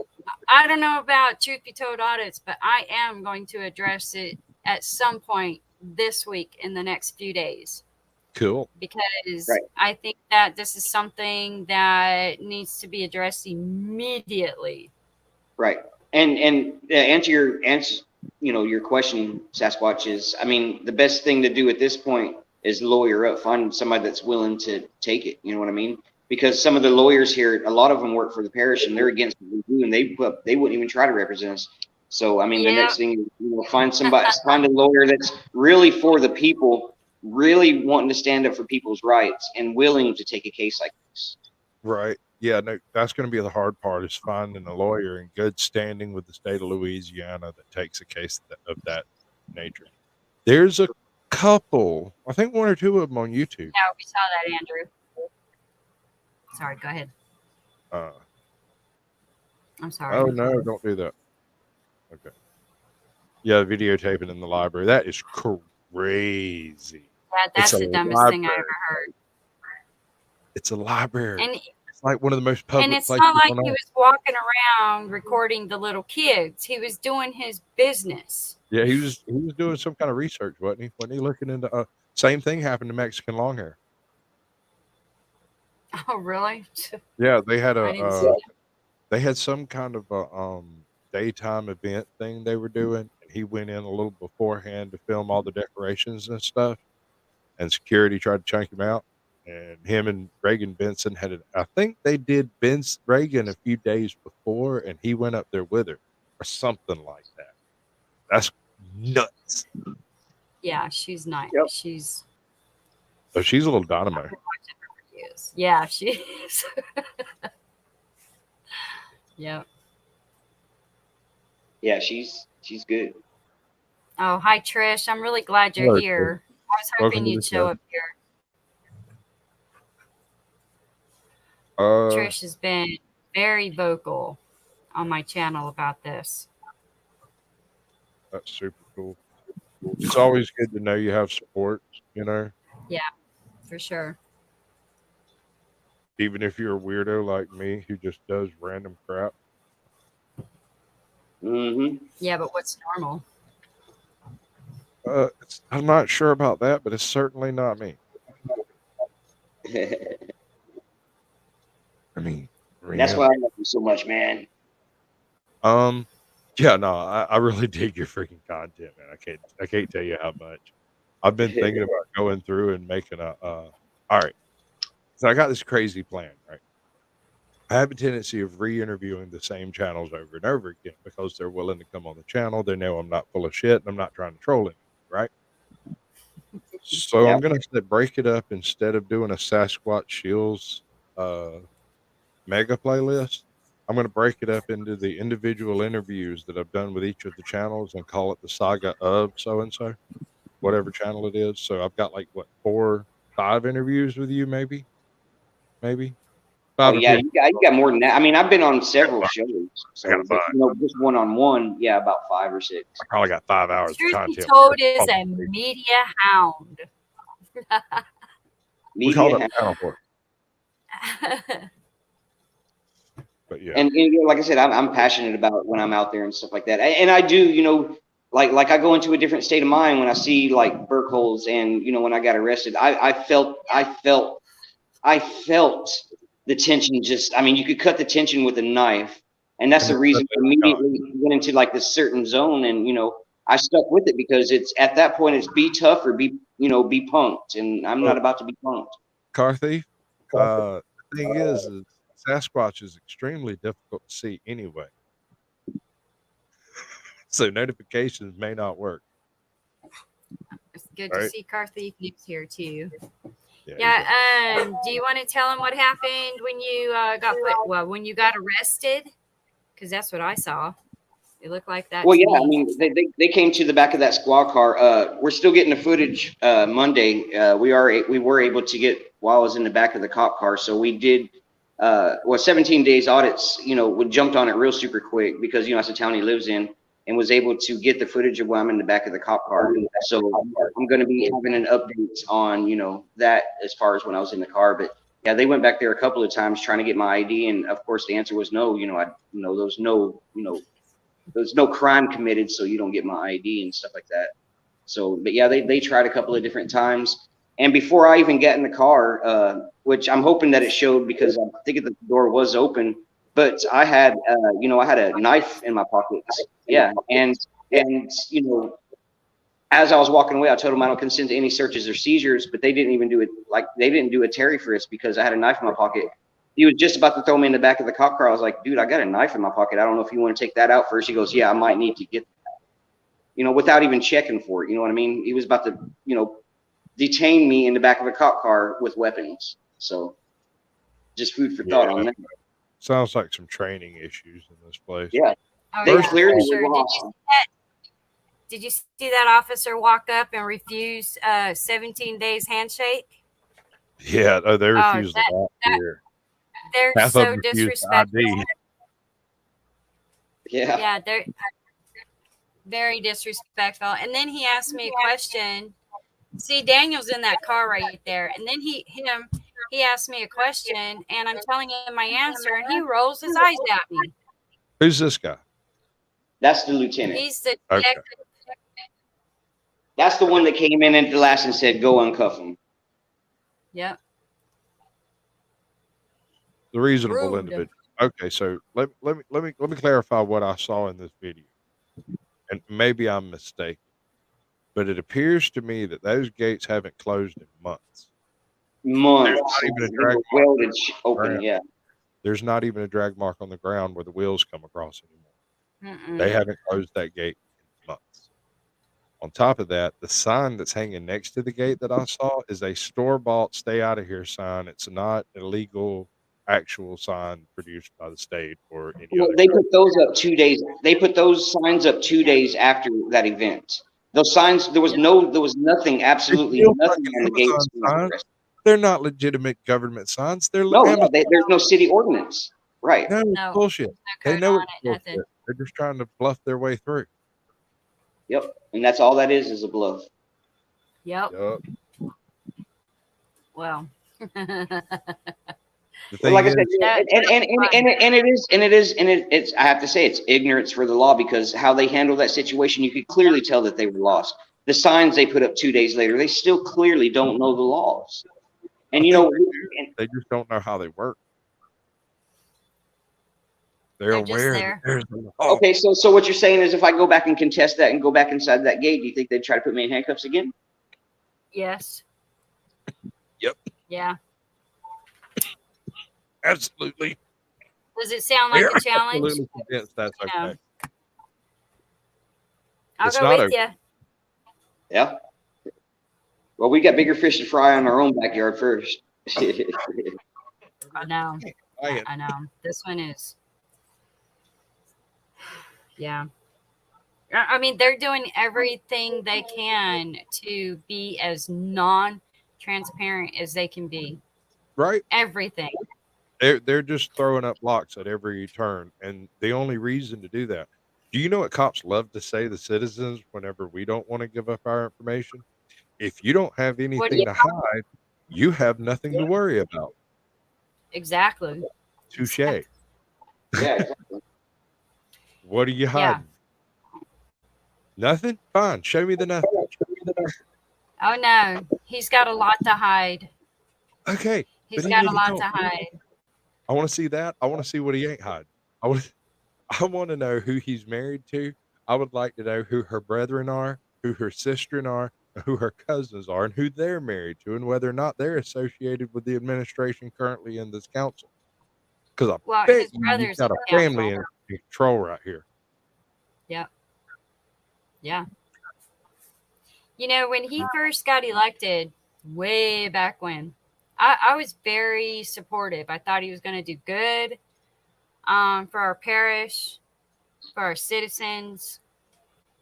I don't know about truth be told audits, but I am going to address it at some point this week in the next few days cool. because Right. I think that this is something that needs to be addressed immediately. Right. And answer your question, Sasquatch, is I mean the best thing to do at this point is lawyer up, find somebody that's willing to take it. You know what I mean? Because some of the lawyers here, a lot of them work for the parish, and they're against what we do, and they wouldn't even try to represent us. So I mean, the Yeah. next thing find a lawyer that's really for the people, really wanting to stand up for people's rights, and willing to take a case like this. Right. Yeah, no, that's going to be the hard part is finding a lawyer in good standing with the state of Louisiana that takes a case of that nature. There's a couple, I think one or two of them on YouTube. No, we saw that, Andrew. Sorry, go ahead. Uh, I'm sorry. oh no, don't do that. Okay. Yeah, videotaping in the library. That is crazy. It's That's a the dumbest thing I library. ever heard. It's a library. And It's like one of the most and public it's places not like on he earth. was walking around recording the little kids. He was doing his business. Yeah, he was doing some kind of research, wasn't he? Wasn't he looking into same thing happened to Mexican long hair. Oh, really? Yeah, they had I didn't see that. they had some kind of a daytime event thing they were doing, and he went in a little beforehand to film all the decorations and stuff. And security tried to chunk him out. And him and Reagan Benson I think they did Reagan a few days before, and he went up there with her or something like that. That's nuts. Yeah, she's nice. Yep. She's So she's a little dynamo. yeah, she is. Yep. Yeah, she's good. Oh, hi Trish. I'm really glad you're Hello, here. I was Welcome hoping to you'd the show show. up here. Uh, Trish has been very vocal on my channel about this. that's super cool. It's always good to know you have support, you know, Yeah, for sure. even if you're a weirdo like me who just does random crap. Mm-hmm. Yeah, but what's normal? I'm not sure about that, but it's certainly not me. I mean, That's why I love you so much, man. yeah, no, I really dig your freaking content, man. I can't tell you how much. I've been thinking about going through and making all right. So I got this crazy plan, right? I have a tendency of re-interviewing the same channels over and over again because they're willing to come on the channel. They know I'm not full of shit and I'm not trying to troll it, right? So I'm Yep. gonna break it up instead of doing a Sasquatch Shields mega playlist. I'm going to break it up into the individual interviews that I've done with each of the channels and call it the saga of so and so, whatever channel it is. So I've got like what 5 interviews with you, maybe Oh 5 or yeah, 50. you got more than that. I mean, I've been on I got several 5. shows, I got so but 5. just one on one, yeah, about 5 or 6. I probably got 5 hours of Truth be content. told, is a media hound. We call Media, it channel for it. But yeah, and you know, like I said, I'm passionate about when I'm out there and stuff like that, and I do, you know, like I go into a different state of mind when I see like burk holes, and you know, when I got arrested, I felt the tension. Just, I mean, you could cut the tension with a knife, and that's and the reason I especially with God. immediately went into like this certain zone, and you know, I stuck with it because it's at that point it's be tough or be, you know, be punked, and I'm not Look, about to be punked. car thief. The thing is Sasquatch is extremely difficult to see anyway, so notifications may not work. It's good to Right? see Carthy News here too. Yeah. Yeah. Do you want to tell him what happened when you when you got arrested? Because that's what I saw. It looked like that Well, to yeah, I me. mean, they came to the back of that squad car. We're still getting the footage Monday. We were able to get while I was in the back of the cop car. So we did 17 days audits. You know, we jumped on it real super quick because you know that's the town he lives in, and was able to get the footage of when I'm in the back of the cop car. So I'm going to be having an update on you know that as far as when I was in the car, but. Yeah, they went back there a couple of times trying to get my ID, and of course the answer was no. You know, there's no crime committed, so you don't get my ID and stuff like that. So, but yeah, they tried a couple of different times. And before I even got in the car, which I'm hoping that it showed because I'm thinking the door was open, but I had, I had a knife in my pocket. Yeah, and you know, as I was walking away, I told them I don't consent to any searches or seizures, but they didn't even do it. Like they didn't do a Terry frisk because I had a knife in my pocket. He was just about to throw me in the back of the cop car. I was like, dude, I got a knife in my pocket. I don't know if you want to take that out first. He goes, yeah, I might need to get that. You know, without even checking for it. You know what I mean? He was about to, you know, detain me in the back of a cop car with weapons. So just food for thought on that. Sounds like some training issues in this place. Yeah. Oh, They yeah, clearly for sure. were lost. Did you see that officer walk up and refuse 17 days handshake? Yeah, they refuse a lot here. They're Half of so them refuse disrespectful. ID. Yeah. Yeah, they're very disrespectful. And then he asked me a question. See, Daniel's in that car right there. And then he asked me a question, and I'm telling him my answer, and he rolls his eyes at me. Who's this guy? That's the lieutenant. He's the Okay. That's the one that came in at the last and said, go uncuff him. Yep. The reasonable Rude. individual. Okay, so let me clarify what I saw in this video, and maybe I'm mistaken, but it appears to me that those gates haven't closed in months. Months. Not even a They drag were mark welded on the open, ground. yeah. There's not even a drag mark on the ground where the wheels come across anymore. Mm-mm. They haven't closed that gate in months. On top of that, the sign that's hanging next to the gate that I saw is a store-bought "Stay Out of Here" sign. It's not a legal, actual sign produced by the state or any Well, other. they put those up 2 days. They put those signs up 2 days after that event. Those signs, there was nothing, absolutely Still nothing fucking on the gates. Amazon signs. They're not legitimate government signs. They're No, Amazon. there's no city ordinance. Right. No, it's No. bullshit. No They code know on it's it, nothing. bullshit. They're just trying to bluff their way through. Yep. And that's all that is a bluff. Yep. Yup. Well. The Well, thing like I is, said, it's I have to say it's ignorance for the law because how they handle that situation, you could clearly tell that they were lost. The signs they put up 2 days later, they still clearly don't know the laws. And you know, they just don't know how they work. They're They're just aware that there. there's a law. okay, so what you're saying is if I go back and contest that and go back inside that gate, do you think they'd try to put me in handcuffs again? Yes. Yep. Yeah. Absolutely. Does it sound like They're a challenge? absolutely convinced that's okay. No. I'll It's go not with okay. you. Yeah. Well, we got bigger fish to fry in our own backyard first. I know. Lying. I know. This one is, yeah. I mean, they're doing everything they can to be as non-transparent as they can be. Right? Everything. They're just throwing up blocks at every turn, and the only reason to do that. Do you know what cops love to say to citizens whenever we don't want to give up our information? If you don't have What do anything you to hide, you have nothing to worry about. exactly? Touche. Yeah, exactly. What are you Yeah. hiding? Nothing? Fine. Show me the nothing. Oh no, he's got a lot to hide. Okay, but He's he got need a to lot tell. to hide. I want to see that. I want to see what he ain't hiding. I want. I want to know who he's married to. I would like to know who her brethren are, who her sistren are, and who her cousins are, and who they're married to, and whether or not they're associated with the administration currently in this council. Because I Well, bet his you've brother's got a in family council. in control right here. Yep. Yeah. You know, when he first got elected, way back when, I was very supportive. I thought he was going to do good for our parish, for our citizens.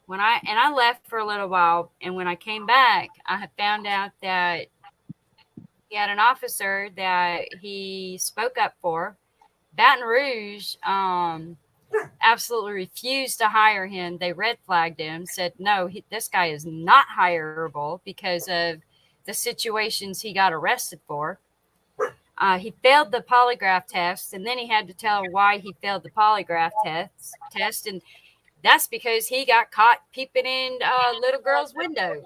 I left for a little while, and when I came back, I had found out that he had an officer that he spoke up for. Baton Rouge absolutely refused to hire him. They red flagged him, said, no, this guy is not hireable because of the situations he got arrested for. He failed the polygraph test, and then he had to tell why he failed the polygraph test. And that's because he got caught peeping in little girls' windows.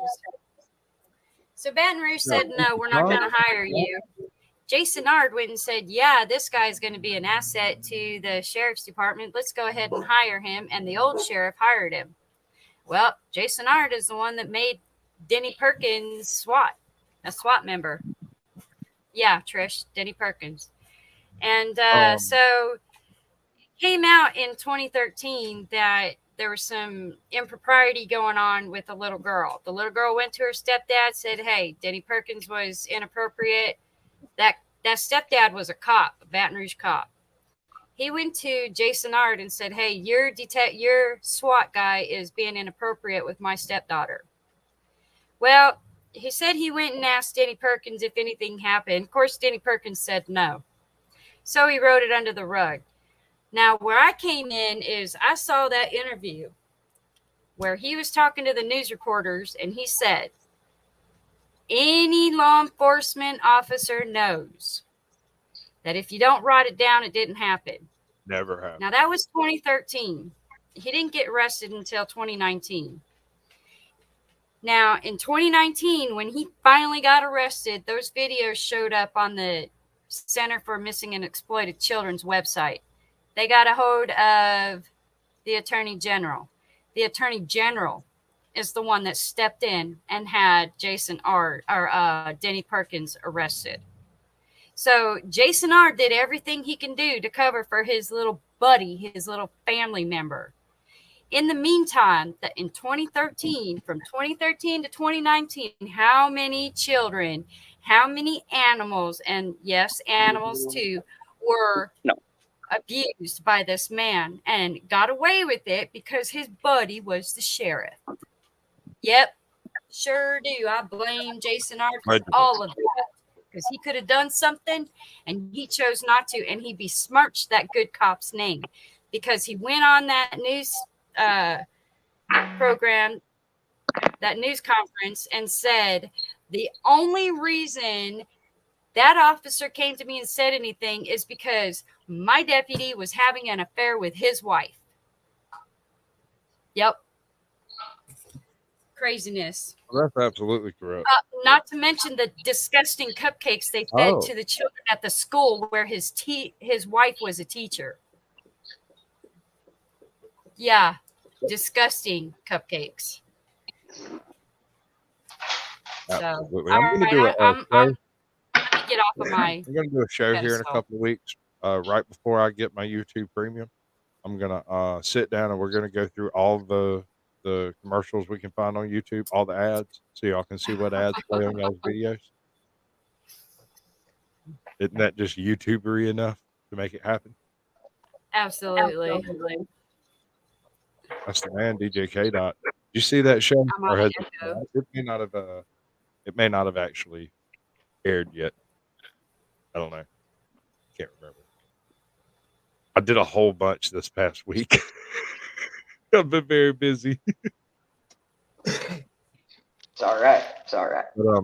So Baton Rouge said, no, we're not going to hire you. Jason Ard went and said, yeah, this guy's going to be an asset to the sheriff's department. Let's go ahead and hire him. And the old sheriff hired him. Well, Jason Ard is the one that made Denny Perkins a SWAT member. Yeah, Trish, Denny Perkins. And so it came out in 2013 that there was some impropriety going on with a little girl. The little girl went to her stepdad, said, hey, Denny Perkins was inappropriate. That stepdad was a cop, a Baton Rouge cop. He went to Jason Ard and said, hey, your SWAT guy is being inappropriate with my stepdaughter. Well, he said he went and asked Denny Perkins if anything happened. Of course, Denny Perkins said no. So he wrote it under the rug. Now, where I came in is I saw that interview where he was talking to the news reporters, and he said, any law enforcement officer knows that if you don't write it down, it didn't happen. Never happened. Now, that was 2013. He didn't get arrested until 2019. Now, in 2019, when he finally got arrested, those videos showed up on the Center for Missing and Exploited Children's website. They got a hold of the Attorney General. The Attorney General is the one that stepped in and had Denny Perkins arrested. So Jason Ard did everything he can do to cover for his little buddy, his little family member. In the meantime, in 2013, from 2013 to 2019, how many children, how many animals, and yes, animals too, were abused by this man and got away with it because his buddy was the sheriff? Yep, sure do. I blame Jason Ard for all of that because he could have done something and he chose not to, and he besmirched that good cop's name because he went on that news program, that news conference, and said the only reason that officer came to me and said anything is because my deputy was having an affair with his wife. Yep. Craziness. Well, that's absolutely correct. Not to mention the disgusting cupcakes they fed to the children at the school where his wife was a teacher. Yeah, disgusting cupcakes. Absolutely. So, I'm going to do let me get off of my. I'm going to do a show here in a couple of weeks, right before I get my YouTube Premium. I'm going to sit down and we're going to go through all the commercials we can find on YouTube, all the ads, so y'all can see what ads play on y'all's videos. Isn't that just YouTubery enough? to make it happen. Absolutely. That's the man, DJ K. Dot. Did you see that show? I'm Or on has Echo. it may not have actually aired yet. I don't know. Can't remember. I did a whole bunch this past week. I've been very busy. It's all right. It's all right. But,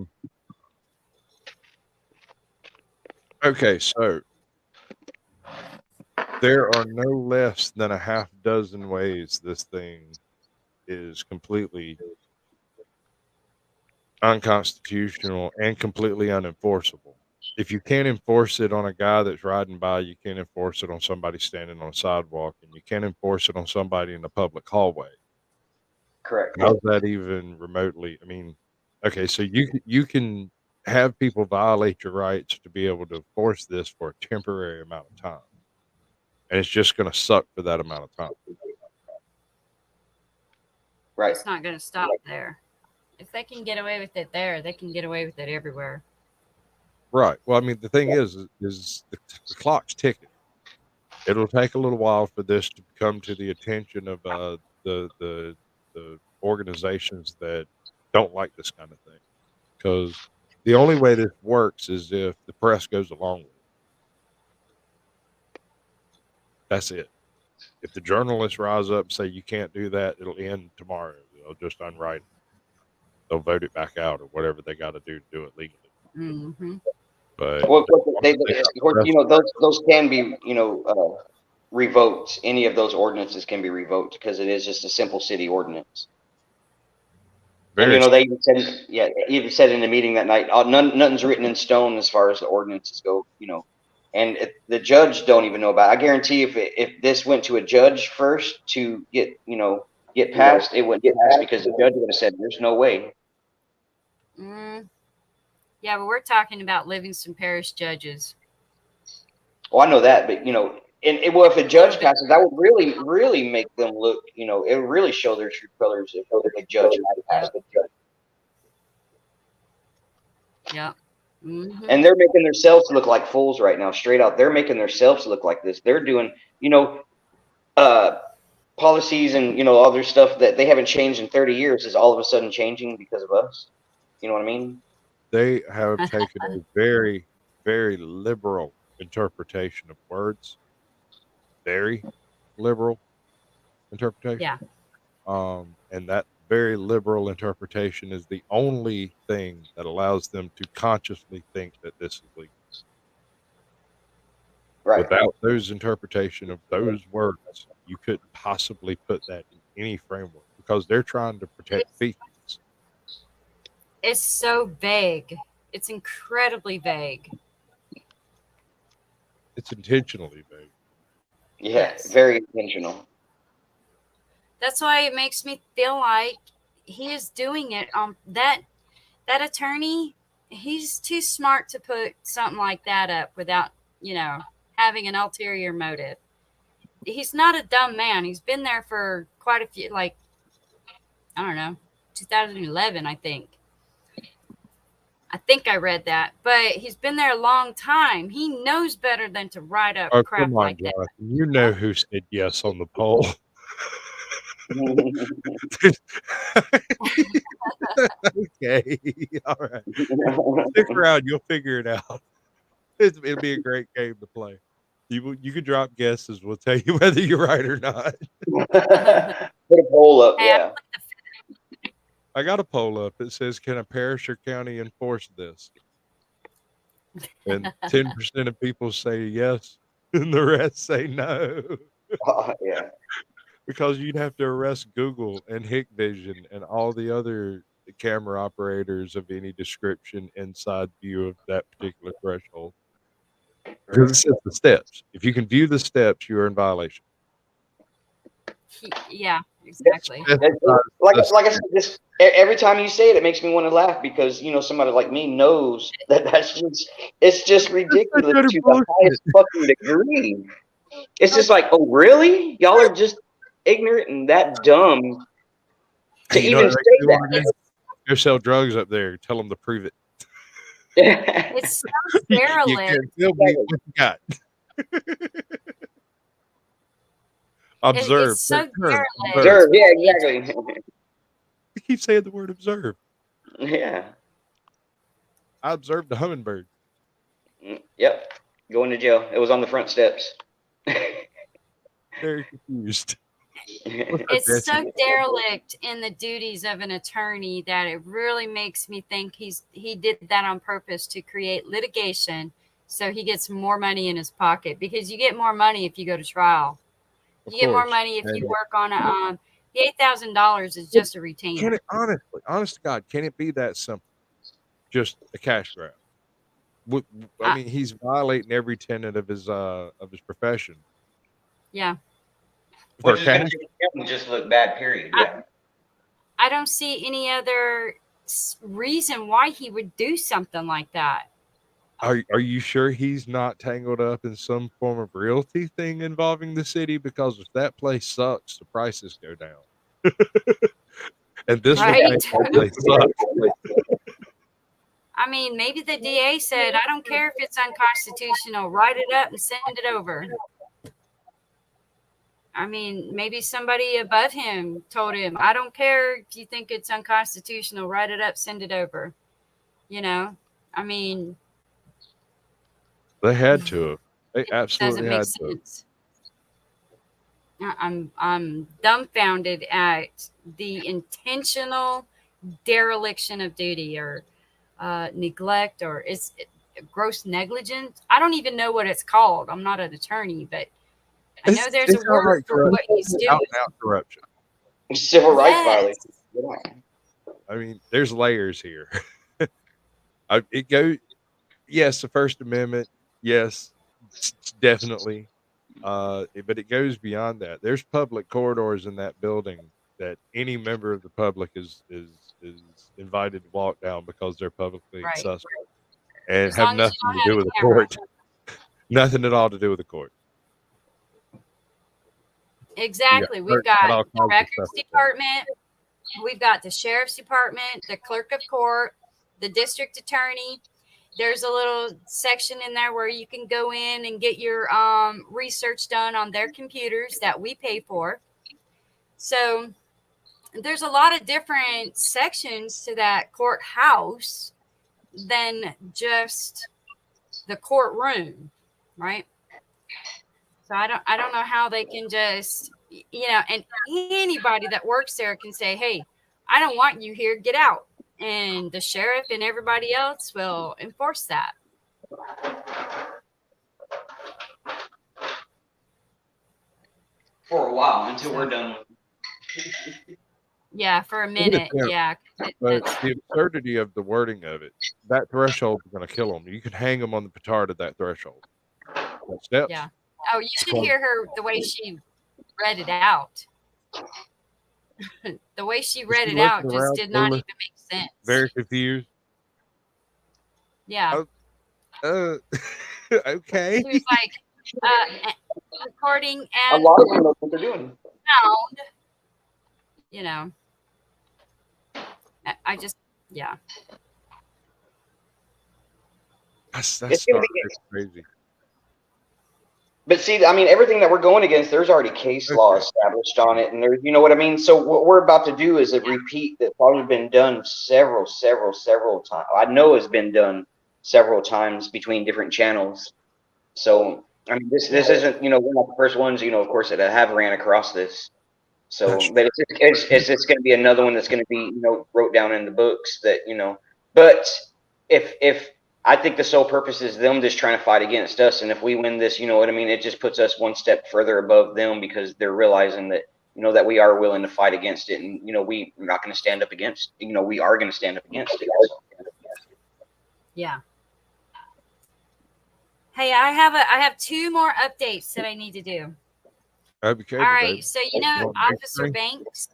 okay, so there are no less than a half dozen ways this thing is completely unconstitutional and completely unenforceable. If you can't enforce it on a guy that's riding by, you can't enforce it on somebody standing on a sidewalk, and you can't enforce it on somebody in a public hallway. Correct. How's that even remotely? I mean, okay, so you can have people violate your rights to be able to enforce this for a temporary amount of time, and it's just going to suck for that amount of time. Right. It's not going to stop there. If they can get away with it there, they can get away with it everywhere. Right. Well, I mean, the thing is the clock's ticking. It'll take a little while for this to come to the attention of the organizations that don't like this kind of thing, because the only way this works is if the press goes along with it. That's it. If the journalists rise up and say you can't do that, it'll end tomorrow. They'll just unwrite it. They'll vote it back out or whatever they got to do legally. Mm-hmm. But Well, those can be, revoked. Any of those ordinances can be revoked because it is just a simple city ordinance. And they even said in the meeting that night, nothing's written in stone as far as the ordinances go. And the judge don't even know about it. I guarantee if this went to a judge first to get passed, it wouldn't get passed because the judge would have said, "There's no way." Yeah, but we're talking about Livingston Parish judges. Well, I know that, but if a judge passes, that would really, really make them look. It would really show their true colors if a judge had passed the judge. Yeah. Mm-hmm. And they're making themselves look like fools right now. Straight out, they're making themselves look like this. They're doing, policies and other stuff that they haven't changed in 30 years is all of a sudden changing because of us. You know what I mean? They have taken a very, very liberal interpretation of words. Very liberal interpretation. Yeah. And that very liberal interpretation is the only thing that allows them to consciously think that this is legal. Right. Without those interpretation of those words, you couldn't possibly put that in any framework because they're trying to protect feces. It's so vague. It's incredibly vague. It's intentionally vague. Yeah, Yes. very intentional. That's why it makes me feel like he is doing it on that attorney. He's too smart to put something like that up without, having an ulterior motive. He's not a dumb man. He's been there for quite a few, 2011, I think. I think I read that, but he's been there a long time. He knows better than to write up crap come on, like that. Jonathan. You know who said yes on the poll. Okay, all right. Stick around, you'll figure it out. It'll be a great game to play. You can drop guesses. We'll tell you whether you're right or not. Put a poll up, yeah. I got a poll up. It says, "Can a parish or county enforce this?" And 10% of people say yes, and the rest say no. Yeah. Because you'd have to arrest Google and Hikvision and all the other camera operators of any description inside view of that particular threshold. Because it says the steps. If you can view the steps, you are in violation. Yeah, exactly. Like I said, just every time you say it, it makes me want to laugh because somebody like me knows it's just ridiculous to the highest fucking degree. It's just like, oh really? Y'all are just ignorant and that dumb to even say that. Go sell drugs up there. Tell them to prove it. It's so You derelict. can still be what you got. Observe. It's so Turn. derelict. Observe. Observe. Yeah, exactly. You keep saying the word observe. Yeah. I observed the hummingbird. Yep. Going to jail. It was on the front steps. Very confused. It's so derelict in the duties of an attorney that it really makes me think he did that on purpose to create litigation so he gets more money in his pocket, because you get more money if you go to trial. Of You get more course. money if you work on a the $8,000 is just a Can retainer. it honest to God, can it be that simple? Just a cash grab. I I, mean, he's violating every tenet of his profession yeah. for Which is going cash. to make him just look bad, period. Yeah. I don't see any other reason why he would do something like that. Are you sure he's not tangled up in some form of realty thing involving the city? Because if that place sucks, the prices go down. And this would Right? make that place suck. I mean, maybe the DA said, I don't care if it's unconstitutional, write it up and send it over. I mean, maybe somebody above him told him, I don't care if you think it's unconstitutional, write it up, send it over. You know, I mean, They had to have. They it absolutely doesn't make had to have. sense. I'm dumbfounded at the intentional dereliction of duty, or neglect, or is it gross negligence. I don't even know what it's called. I'm not an attorney, but I know there's a It's word outright for what corruption. he's doing. Out and out corruption. Civil rights Yes. violation. Yeah. I mean, there's layers here. It goes, yes, the First Amendment, yes, definitely. But it goes beyond that. There's public corridors in that building that any member of the public is invited to walk down because they're publicly Right. accessible and As have long as nothing you don't to have do a with the camera. court. Nothing at all to do with the court. Exactly. Yeah, We've got all the kinds of records stuff. department. We've got the sheriff's department, the clerk of court, the district attorney. There's a little section in there where you can go in and get your research done on their computers that we pay for. So there's a lot of different sections to that courthouse than just the courtroom, right? So I don't know how they can just, and anybody that works there can say, hey, I don't want you here, get out. And the sheriff and everybody else will enforce that. For a while until we're done. Yeah, for a minute. Yeah. But the absurdity of the wording of it, that threshold is going to kill them. You could hang them on the petard of that threshold. That steps. Yeah. Oh, you should hear her, the way she read it out. The way she read it out just did not even make sense. Very confused. Yeah. Okay. She was like, recording A and lot of them know what they're doing. sound, I just, yeah. That's crazy. But see, I mean, everything that we're going against, there's already case law established on it, and there's, you know what I mean. So what we're about to do is a repeat that's already been done several times. I know it's been done several times between different channels. So I mean, this isn't, we're not the first ones, of course, that have ran across this. So, but it's just going to be another one that's going to be, wrote down in the books that, But if I think the sole purpose is them just trying to fight against us. And if we win this, you know what I mean? It just puts us one step further above them, because they're realizing that, that we are willing to fight against it. And, we're not going to stand up against, we are going to stand up against it. So. Yeah. Hey, I have two more updates that I need to do. Okay, all right. So, Officer Banks.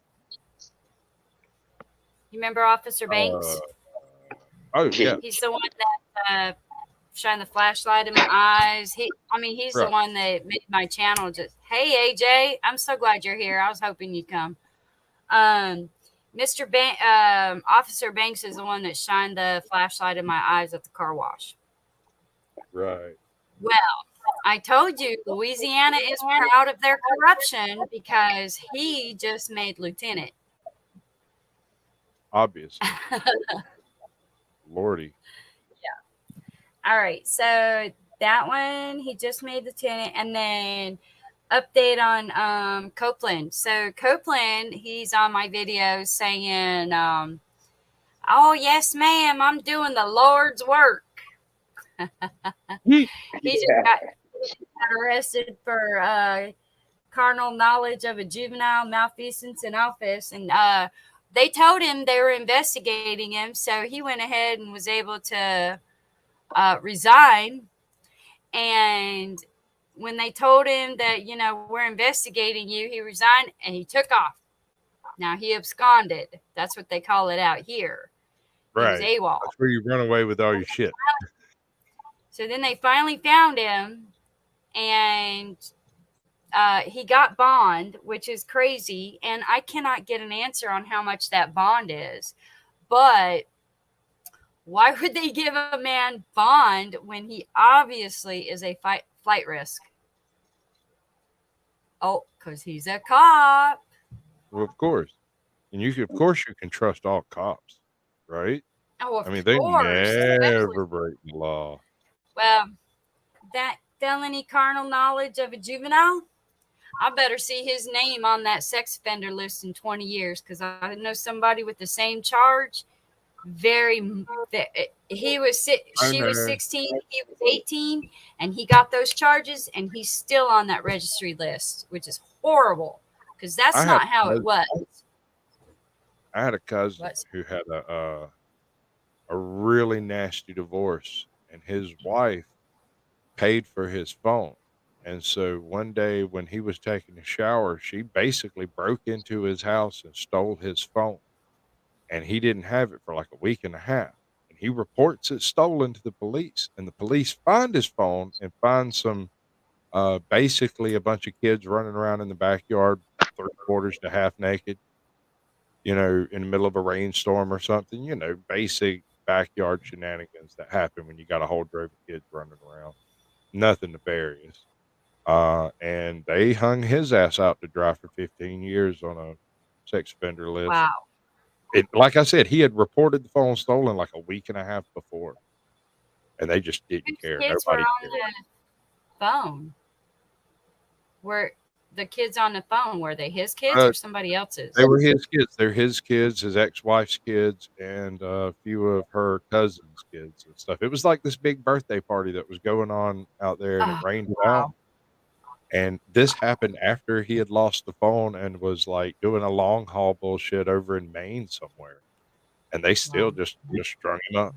You remember Officer Banks? Oh, yeah. He's the one that shined the flashlight in my eyes. He's the one that made my channel just, hey, AJ, I'm so glad you're here. I was hoping you'd come. Officer Banks is the one that shined the flashlight in my eyes at the car wash. Right. Well, I told you, Louisiana is proud of their corruption because he just made lieutenant. Obviously. Lordy. All right, so that one he just made lieutenant, and then update on Copeland. So Copeland, he's on my video saying, "Oh yes, ma'am, I'm doing the Lord's work." He just Yeah. got arrested for carnal knowledge of a juvenile malfeasance in office, and they told him they were investigating him, so he went ahead and was able to resign. And when they told him that, we're investigating you, he resigned and he took off. Now he absconded. That's what they call it out here. He was Right. AWOL. That's where you run away with all your shit. So then they finally found him, and he got bond, which is crazy. And I cannot get an answer on how much that bond is. But why would they give a man bond when he obviously is a flight risk? Oh, because he's a cop. Well, of course. And of course, you can trust all cops, right? Oh, of I mean, they course. never break the law. Well, that felony carnal knowledge of a juvenile, I better see his name on that sex offender list in 20 years because I know somebody with the same charge. She was 16, he was 18, and he got those charges, and he's still on that registry list, which is horrible because that's not how it was. I had a cousin who had a really nasty divorce, and his wife paid for his phone. And so one day when he was taking a shower, she basically broke into his house and stole his phone. And he didn't have it for like a week and a half. And he reports it stolen to the police. And the police find his phone and find some basically a bunch of kids running around in the backyard, 3/4 to half naked, in the middle of a rainstorm or something, basic backyard shenanigans that happen when you got a whole drove of kids running around. Nothing nefarious. And they hung his ass out to dry for 15 years on a sex offender list. Wow. Like I said, he had reported the phone stolen like a week and a half before, and they just didn't care. Kids were Nobody on cared. the phone. Were the kids on the phone? Were they his kids or somebody else's? They were his kids. They're his kids, his ex-wife's kids, and a few of her cousins' kids and stuff. It was like this big birthday party that was going on out there, and it rained down. And this happened after he had lost the phone and was like doing a long haul bullshit over in Maine somewhere. And they still just strung him up.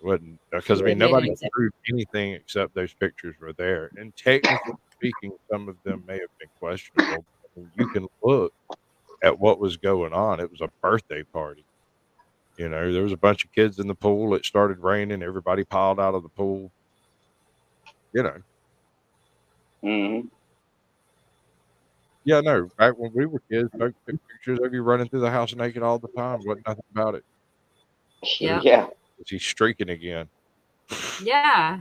Wouldn't because I mean nobody can prove anything except those pictures were there. And technically speaking, some of them may have been questionable. But you can look at what was going on. It was a birthday party. There was a bunch of kids in the pool. It started raining. Everybody piled out of the pool. Mm-hmm. Yeah, no. Back when we were kids, folks took pictures of you running through the house naked all the time. Wasn't nothing about it. Yeah. Is he streaking again? Yeah.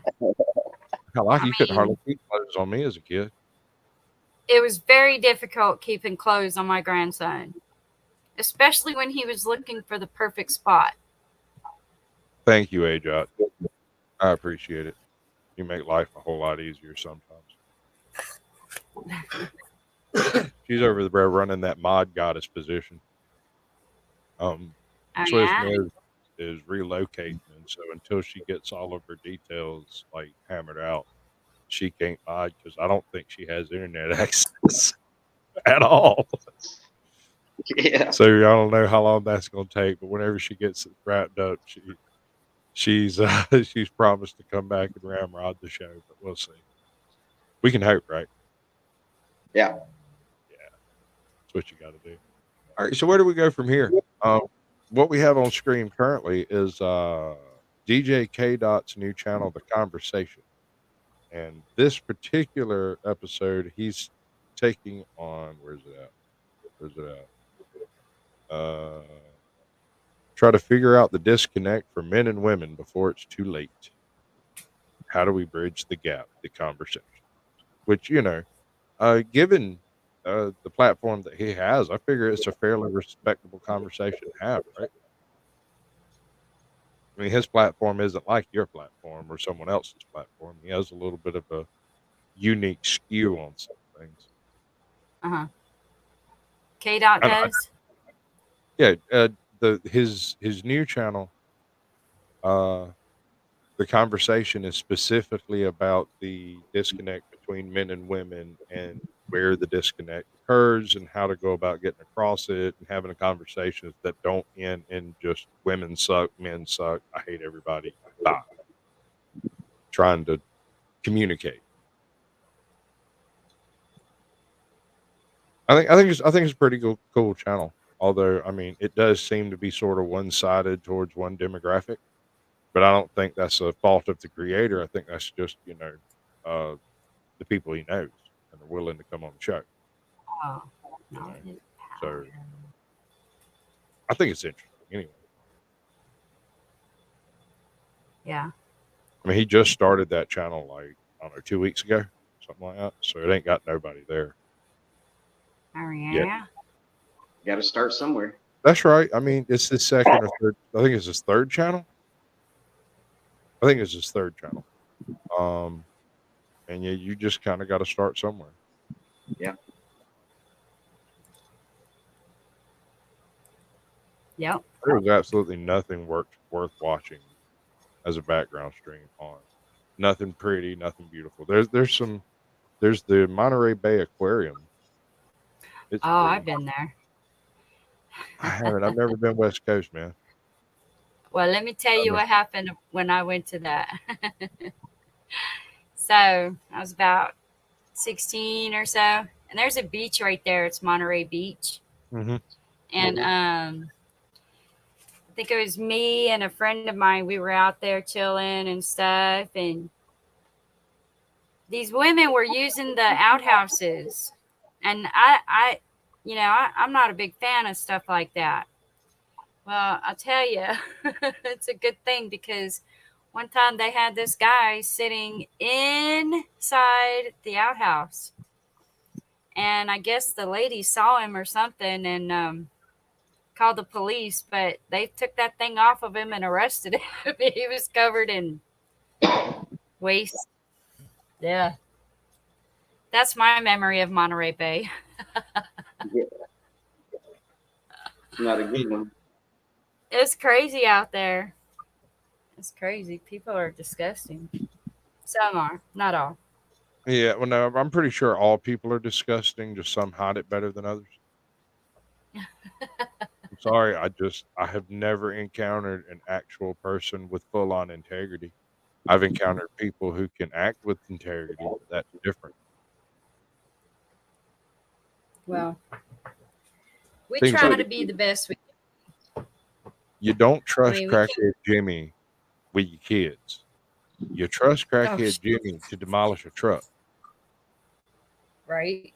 Hell, you couldn't hardly keep clothes on me as a kid. It was very difficult keeping clothes on my grandson, especially when he was looking for the perfect spot. Thank you, Ajot. I appreciate it. You make life a whole lot easier sometimes. She's over there running that mod goddess position. Swiss is relocating, and so until she gets all of her details like hammered out, she can't mod because I don't think she has internet access at all. Yeah. So I don't know how long that's going to take, but whenever she gets it wrapped up, she's promised to come back and ramrod the show, but we'll see. We can hope, right? Yeah. That's what you got to do. All right, so where do we go from here? What we have on screen currently is DJ K Dot's new channel, The Conversation. And this particular episode, he's taking on, where's it at? Try to figure out the disconnect for men and women before it's too late. How do we bridge the gap, the conversation? Which, given the platform that he has, I figure it's a fairly respectable conversation to have, right? I mean, his platform isn't like your platform or someone else's platform. He has a little bit of a unique skew on some things. Uh-huh. K Dot I, does? yeah, his new channel, uh, the conversation is specifically about the disconnect between men and women and where the disconnect occurs and how to go about getting across it and having conversations that don't end in just women suck, men suck, I hate everybody, bye. Trying to communicate. I think it's a pretty cool channel. Although I mean, it does seem to be sort of one sided towards one demographic, but I don't think that's a fault of the creator. I think that's just uh, the people he knows and are willing to come on the show. Oh, You no. know, so I think it's interesting. Anyway, Yeah. I mean, he just started that channel like I don't know 2 weeks ago, something like that. So it ain't got nobody there Oh, yet. yeah. Got to start somewhere. That's right. I mean, it's his second or third. I think it's his third channel. I think it's his third channel. Um, and yeah, you just kind of got to start somewhere. Yeah. Yep. There was absolutely nothing worth watching as a background stream on. Nothing pretty, nothing beautiful. There's the Monterey Bay Aquarium. It's Oh, pretty. I've been there. I haven't. I've never been West Coast, man. Well, let me tell you Never. what happened when I went to that. So I was about 16 or so, and there's a beach right there. It's Monterey Beach, Hmm. and I think it was me and a friend of mine. We were out there chilling and stuff, and these women were using the outhouses, and I'm not a big fan of stuff like that. Well, I'll tell you, it's a good thing because one time they had this guy sitting inside the outhouse, and I guess the lady saw him or something and called the police, but they took that thing off of him and arrested him. He was covered in waste. Yeah. That's my memory of Monterey Bay. Yeah. Not a good one. It's crazy out there. It's crazy. People are disgusting. Some are, not all. Yeah. Well, no, I'm pretty sure all people are disgusting. Just some hide it better than others. I'm sorry. I have never encountered an actual person with full on integrity. I've encountered people who can act with integrity, but that's different. Well, we Seems try like to be the best we you don't I trust mean, we can't. crackhead Jimmy with your kids. You trust Oh, crackhead Jimmy to demolish a truck. right.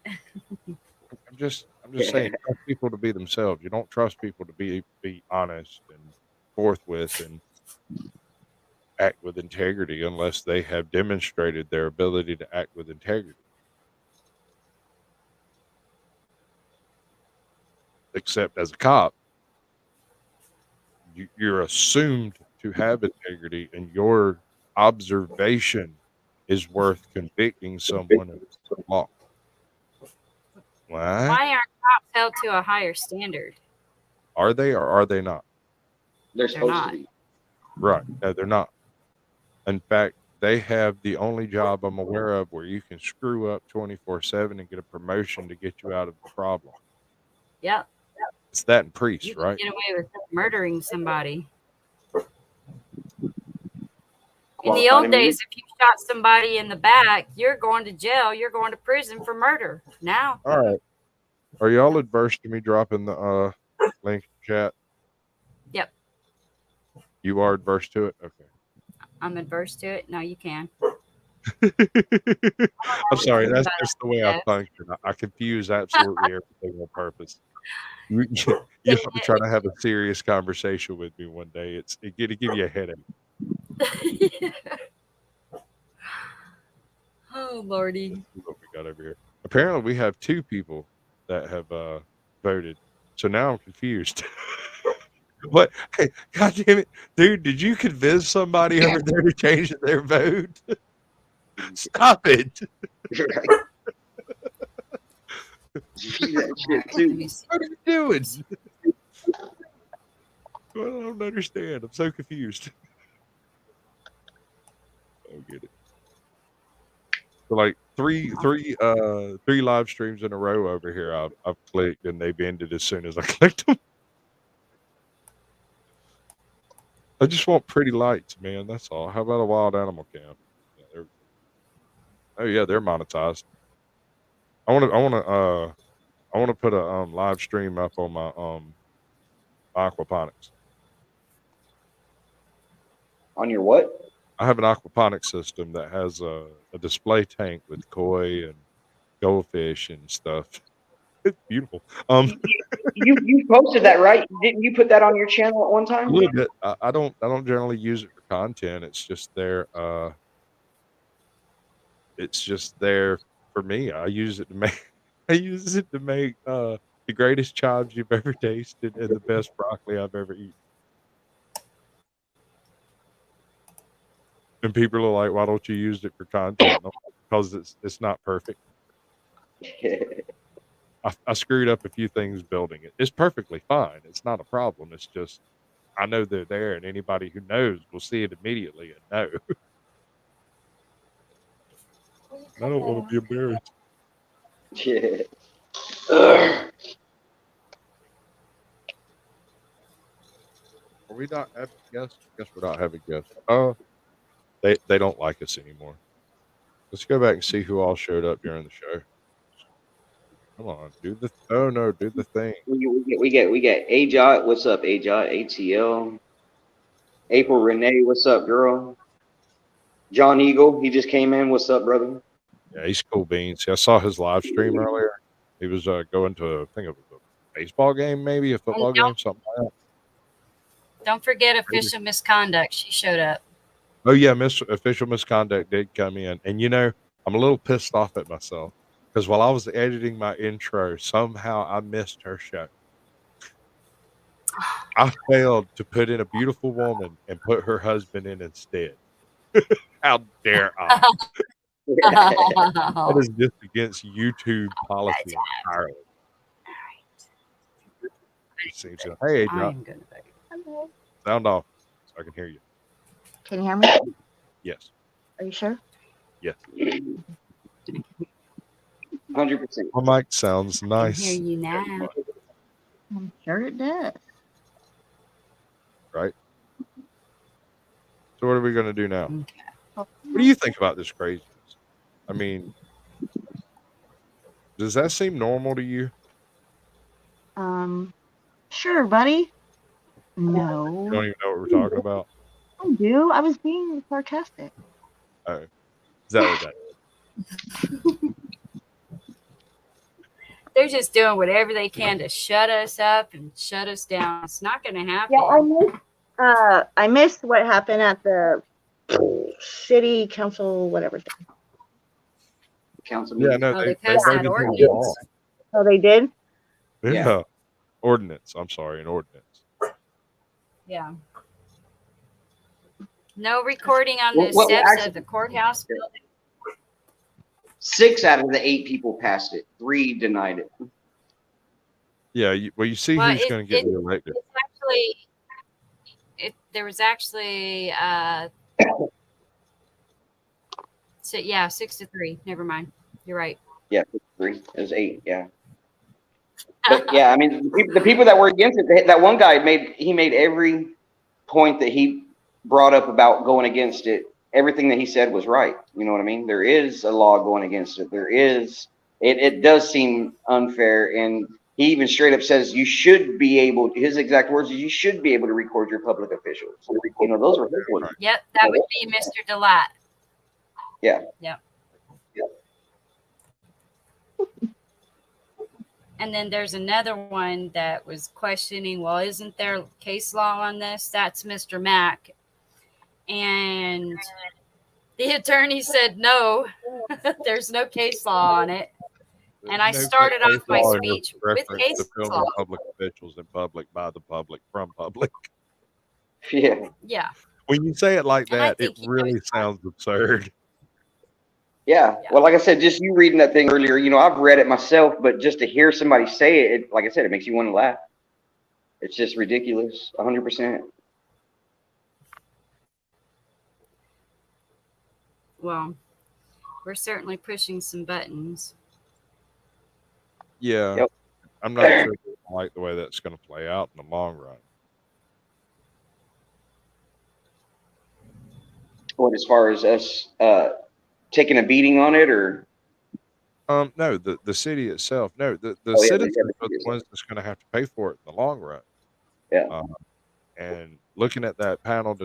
I'm just saying, trust people to be themselves. You don't trust people to be honest and forthwith and act with integrity unless they have demonstrated their ability to act with integrity. Except as a cop, you're assumed to have integrity, and your observation is worth convicting someone of law. What? Why aren't cops held to a higher standard? Are they or are they not? They're They're supposed to not. be. Right. No, they're not. In fact, they have the only job I'm aware of where you can screw up 24/7 and get a promotion to get you out of the problem. Yep. It's that and You priests, can right? get away with murdering somebody. In the Qualified old immunity. days, if you shot somebody in the back, you're going to jail. You're going to prison for murder. Now, All right. Are y'all adverse to me dropping the link in chat? yep, You are adverse to it? Okay. I'm adverse to it. No, you can. I'm sorry. That's But, just the way I function. I confuse absolutely everything on purpose. You, you have to try to have a serious conversation with me one day. It'll give you a headache. Oh Lordy. Let's see what we got over here. Apparently, we have 2 people that have voted. So now I'm confused. What? Hey, God damn it, dude! Did you convince somebody over there to change their vote? Stop it! Right. See that All shit right, let too. me see. What are you doing? Well, I don't understand. I'm so confused. I don't get it. So like three live streams in a row over here. I've clicked and they've ended as soon as I clicked them. I just want pretty lights, man. That's all. How about a wild animal cam? Yeah, oh yeah, they're monetized. I want to put a live stream up on my aquaponics. On your what? I have an aquaponics system that has a display tank with koi and goldfish and stuff. It's beautiful. You posted that, right? Didn't you put that on your channel at one A time? little bit. I don't generally use it for content. It's just there. It's just there for me. I use it to make. I use it to make the greatest chives you've ever tasted and the best broccoli I've ever eaten. And people are like, "Why don't you use it for content?" No, because it's not perfect. I screwed up a few things building it. It's perfectly fine. It's not a problem. It's just I know they're there, and anybody who knows will see it immediately and know. I don't want to be embarrassed. Yeah. Ugh. Are we not having guests? I guess we're not having guests. They don't like us anymore. Let's go back and see who all showed up during the show. Come on, do the oh no, do the thing. We get AJot. What's up, AJot? ATL. April Renee. What's up, girl? John Eagle. He just came in. What's up, brother? Yeah, he's cool beans. I saw his live stream earlier. He was going to I think it was a baseball game, maybe a football And game, something like that. don't forget official misconduct. She showed up. Oh yeah, official misconduct did come in, and I'm a little pissed off at myself because while I was editing my intro, somehow I missed her show. I failed to put in a beautiful woman and put her husband in instead. How dare I? That is just against YouTube policy entirely. It seems to, hey, I John, am gonna vote. Hello. sound off so I can hear you. Can you hear me? Yes, Are you sure? yes. 100%. My mic sounds I nice, can hear you now. I'm sure it does. right? So what are we going to do now? Okay. What do you think about this craziness? I mean, does that seem normal to you? Sure, buddy. You don't No. even know what we're talking about? I do. I was being sarcastic. Oh, is that what that is? They're just doing whatever they can to shut us up and shut us down. It's not going to happen. Yeah, I missed what happened at the city council, whatever thing. Council Yeah, meeting. no, Oh, they they passed voted that for the ordinance. law. Oh, they did? Yeah. Ordinance. I'm sorry, an ordinance. Yeah. No recording on the Well, steps actually- of the courthouse building. 6 out of the 8 people passed it. 3 denied it. Yeah, you see Well, who's going to get reelected. It's actually, there was actually, so yeah, 6-3. Never mind. You're right. Yeah, 3. It was 8. Yeah. But yeah, I mean, the people that were against it, that one guy made every point that he brought up about going against it. Everything that he said was right. You know what I mean? There is a law going against it. There is. It does seem unfair, and he even straight up says you should be able. His exact words is you should be able to record your public officials. You know, those were his words. Yep, that would be Mr. Delight. Yeah. Yep. And then there's another one that was questioning, well, isn't there case law on this? That's Mr. Mack. and the attorney said no, there's no case law on it. There's And I no started case off my law in your speech with reference case to law. filming public officials in public, by the public, from public. Yeah. Yeah. When you say it like And I that, it think he really knows. sounds absurd. Yeah. Yeah. Well, like I said, just you reading that thing earlier, I've read it myself, but just to hear somebody say it, like I said, it makes you want to laugh. It's just ridiculous, 100%. Well, we're certainly pushing some buttons. Yeah. Yep. I'm not sure I like the way that's going to play out in the long run. What, as far as us taking a beating on it, or? No, the city itself. No, the Oh, yeah, citizens the are the city ones that's going to have to pay for it in the long run. Yeah. And looking at that panel,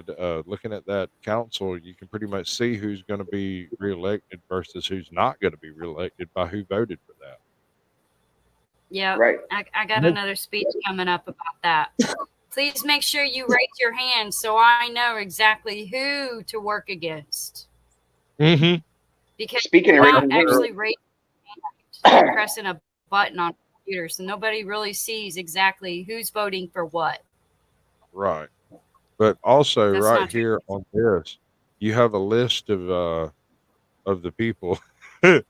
looking at that council, you can pretty much see who's going to be reelected versus who's not going to be reelected by who voted for that. Yep. Right. I got another speech coming up about that. Please make sure you raise your hand so I know exactly who to work against. Mm-hmm. Because Speaking you're of not raising your actually raising your hand, you're pressing a button on a computer, so nobody really sees exactly who's voting for what. Right. But also That's right not true. here on this, you have a list of the people who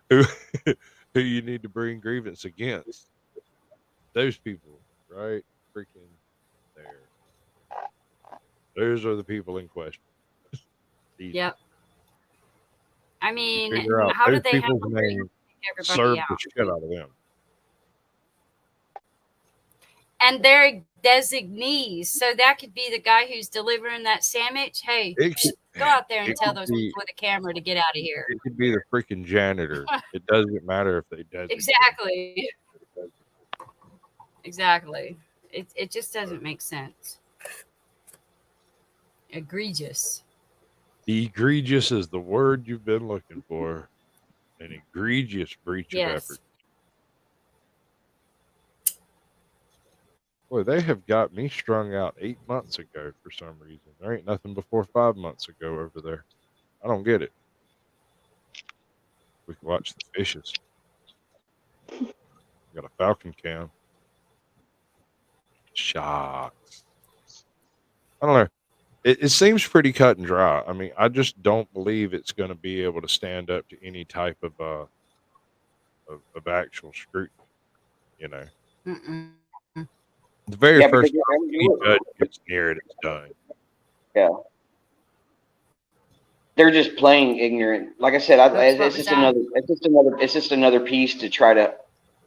who you need to bring grievance against. Those people, right? Freaking there. Those are the people in question. These Yep. I mean, figure out how do those they have people's to names, everybody serve out? the shit out of them. And they're designees, so that could be the guy who's delivering that sandwich. Hey, go out there and It tell could those be people with a camera to get out of here. it could be the freaking janitor. It doesn't matter if they designate. Exactly. Exactly. It just doesn't make sense. Egregious. Egregious is the word you've been looking for. An egregious breach of Yes. effort. Boy, they have got me strung out 8 months ago for some reason. There ain't nothing before 5 months ago over there. I don't get it. We can watch the fishes. Got a falcon cam. Sharks. I don't know. It seems pretty cut and dry. I mean, I just don't believe it's going to be able to stand up to any type of actual scrutiny. You know, Mm-mm. the very Yeah, first because time any judge gets near it, it's done. yeah, they're just playing ignorant. Like I said, Oops, what it's was just that? it's just another piece to try to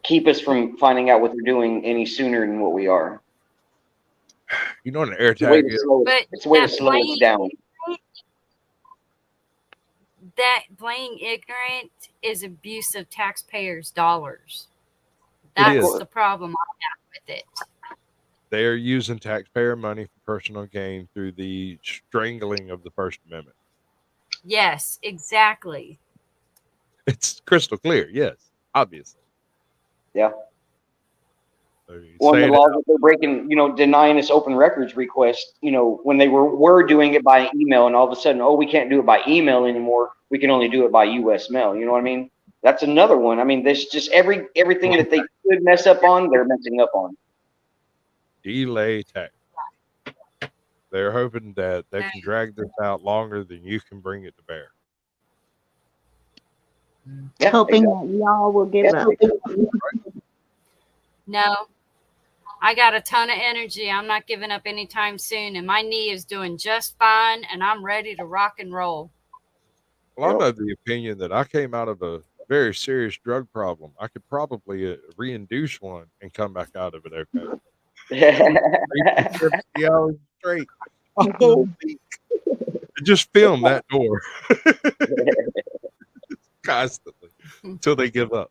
keep us from finding out what they're doing any sooner than what we are. You know what an air It's a way tag to is? slow But it. It's a way to that slow us down. playing ignorant is abuse of taxpayers' dollars. It That's is. the problem I have with it. They are using taxpayer money for personal gain through the strangling of the First Amendment. Yes, exactly. It's crystal clear. Yes, obviously. Yeah. So you Well, and say the it laws out. that they're breaking, denying us open records request, when they were doing it by email, and all of a sudden, oh, we can't do it by email anymore. We can only do it by U.S. mail. You know what I mean? That's another one. I mean, there's just everything that they could mess up on, they're messing up on. Delay tax. They're hoping that they can drag this out longer than you can bring it to bear. Yeah, Hoping exactly. that y'all will give up. No, I got a ton of energy. I'm not giving up anytime soon, and my knee is doing just fine, and I'm ready to rock and roll. Well, I'm of the opinion that I came out of a very serious drug problem. I could probably reinduce one and come back out of it okay. 70 hours straight. A whole week. Just film that door constantly until they give up.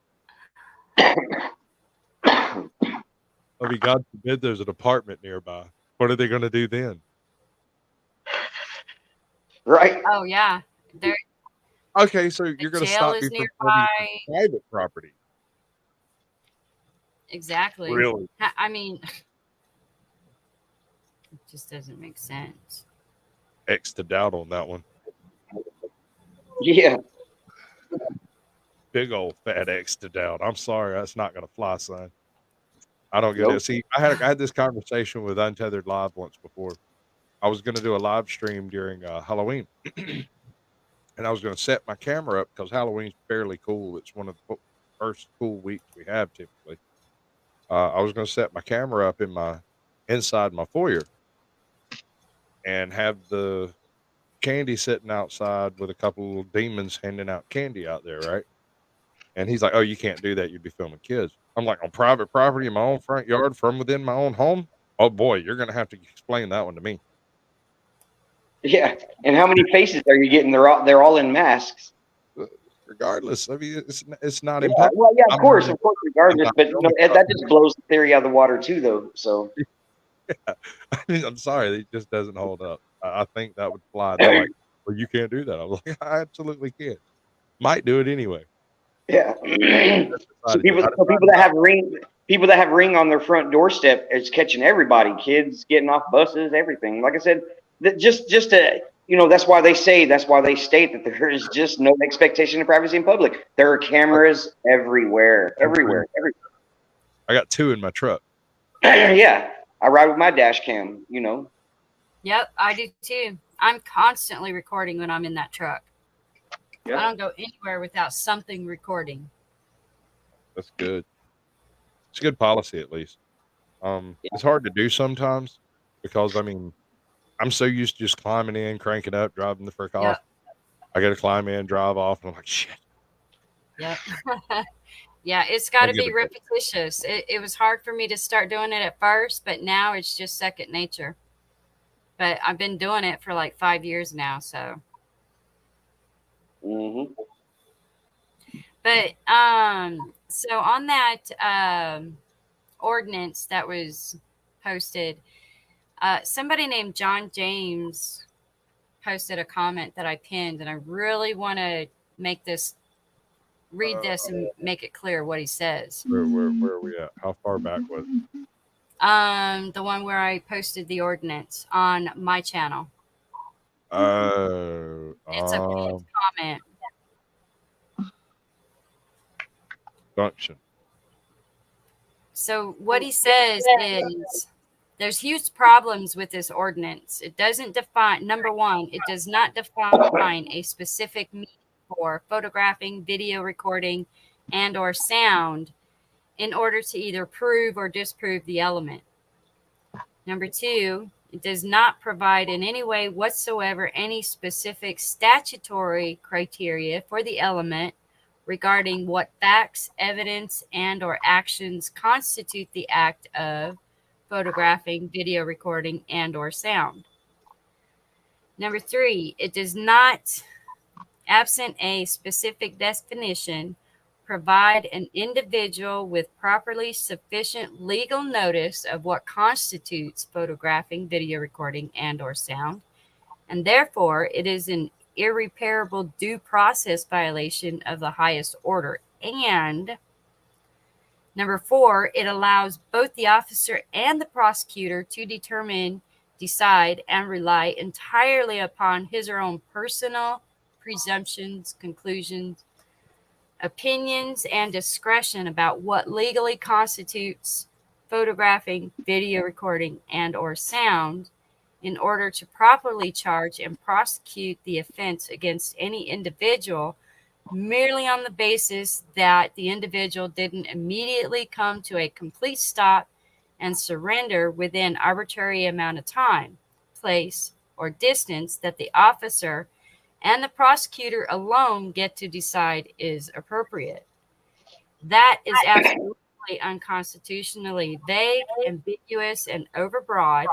I mean, God forbid there's an apartment nearby. What are they going to do then? Right. Oh yeah, there. Okay, so you're going to jail stop is me from having nearby. private property. Exactly. I mean, it just doesn't make sense. X'd out on that one. Yeah. Big old fat X'd out. I'm sorry, that's not going to fly, son. I don't get Nope. it. See, I had this conversation with Untethered Live once before. I was going to do a live stream during Halloween, and I was going to set my camera up because Halloween's fairly cool. It's one of the first cool weeks we have typically. I was going to set my camera up in my inside my foyer and have the candy sitting outside with a couple of demons handing out candy out there, right? And he's like, "Oh, you can't do that. You'd be filming kids." I'm like, "On private property in my own front yard from within my own home? Oh boy, you're gonna have to explain that one to me." Yeah. And how many faces are you getting? They're all in masks. Regardless, I mean, it's not Yeah. impactful. Well, yeah, I'm not of course, regardless. not But filming that just blows the theory out of the water too, though. So. Yeah. I mean, I'm sorry, it just doesn't hold up. I think that would fly. They're like, "Well, you can't do that." I was like, "I absolutely can. Might do it anyway." Yeah. Just So decided to. I people decided that not. have ring on their front doorstep, it's catching everybody, kids getting off buses, everything. Like I said, that just to that's why they state that there is just no expectation of privacy in public. There are cameras everywhere, everywhere, everywhere. I got 2 in my truck. Yeah, I ride with my dash cam. Yep, I do too. I'm constantly recording when I'm in that truck. Yeah. I don't go anywhere without something recording. That's good. It's good policy, at least. It's hard to do sometimes because I mean, I'm so used to just climbing in, cranking up, driving the frick off. Yep. I got to climb in, drive off, and I'm like, shit. Yep. Yeah, it's got I to get be it. repetitious. It was hard for me to start doing it at first, but now it's just second nature. But I've been doing it for like 5 years now, so. Mm-hmm. But so on that ordinance that was posted, somebody named John James posted a comment that I pinned, and I really want to read this and make it clear what he says. Where are we at? How far back was it? The one where I posted the ordinance on my channel. It's a pinned comment. Function. So what he says is there's huge problems with this ordinance. It doesn't define, number one, it does not define a specific meaning for photographing, video recording, and or sound in order to either prove or disprove the element. Number two, it does not provide in any way whatsoever any specific statutory criteria for the element regarding what facts, evidence, and or actions constitute the act of photographing, video recording, and or sound. Number three, it does not, absent a specific definition, provide an individual with properly sufficient legal notice of what constitutes photographing, video recording, and or sound, and therefore it is an irreparable due process violation of the highest order. And number four, it allows both the officer and the prosecutor to determine, decide, and rely entirely upon his or own personal presumptions, conclusions, opinions, and discretion about what legally constitutes photographing, video recording, and or sound in order to properly charge and prosecute the offense against any individual merely on the basis that the individual didn't immediately come to a complete stop and surrender within arbitrary amount of time, place, or distance that the officer and the prosecutor alone get to decide is appropriate. That is absolutely unconstitutionally vague, ambiguous, and overbroad,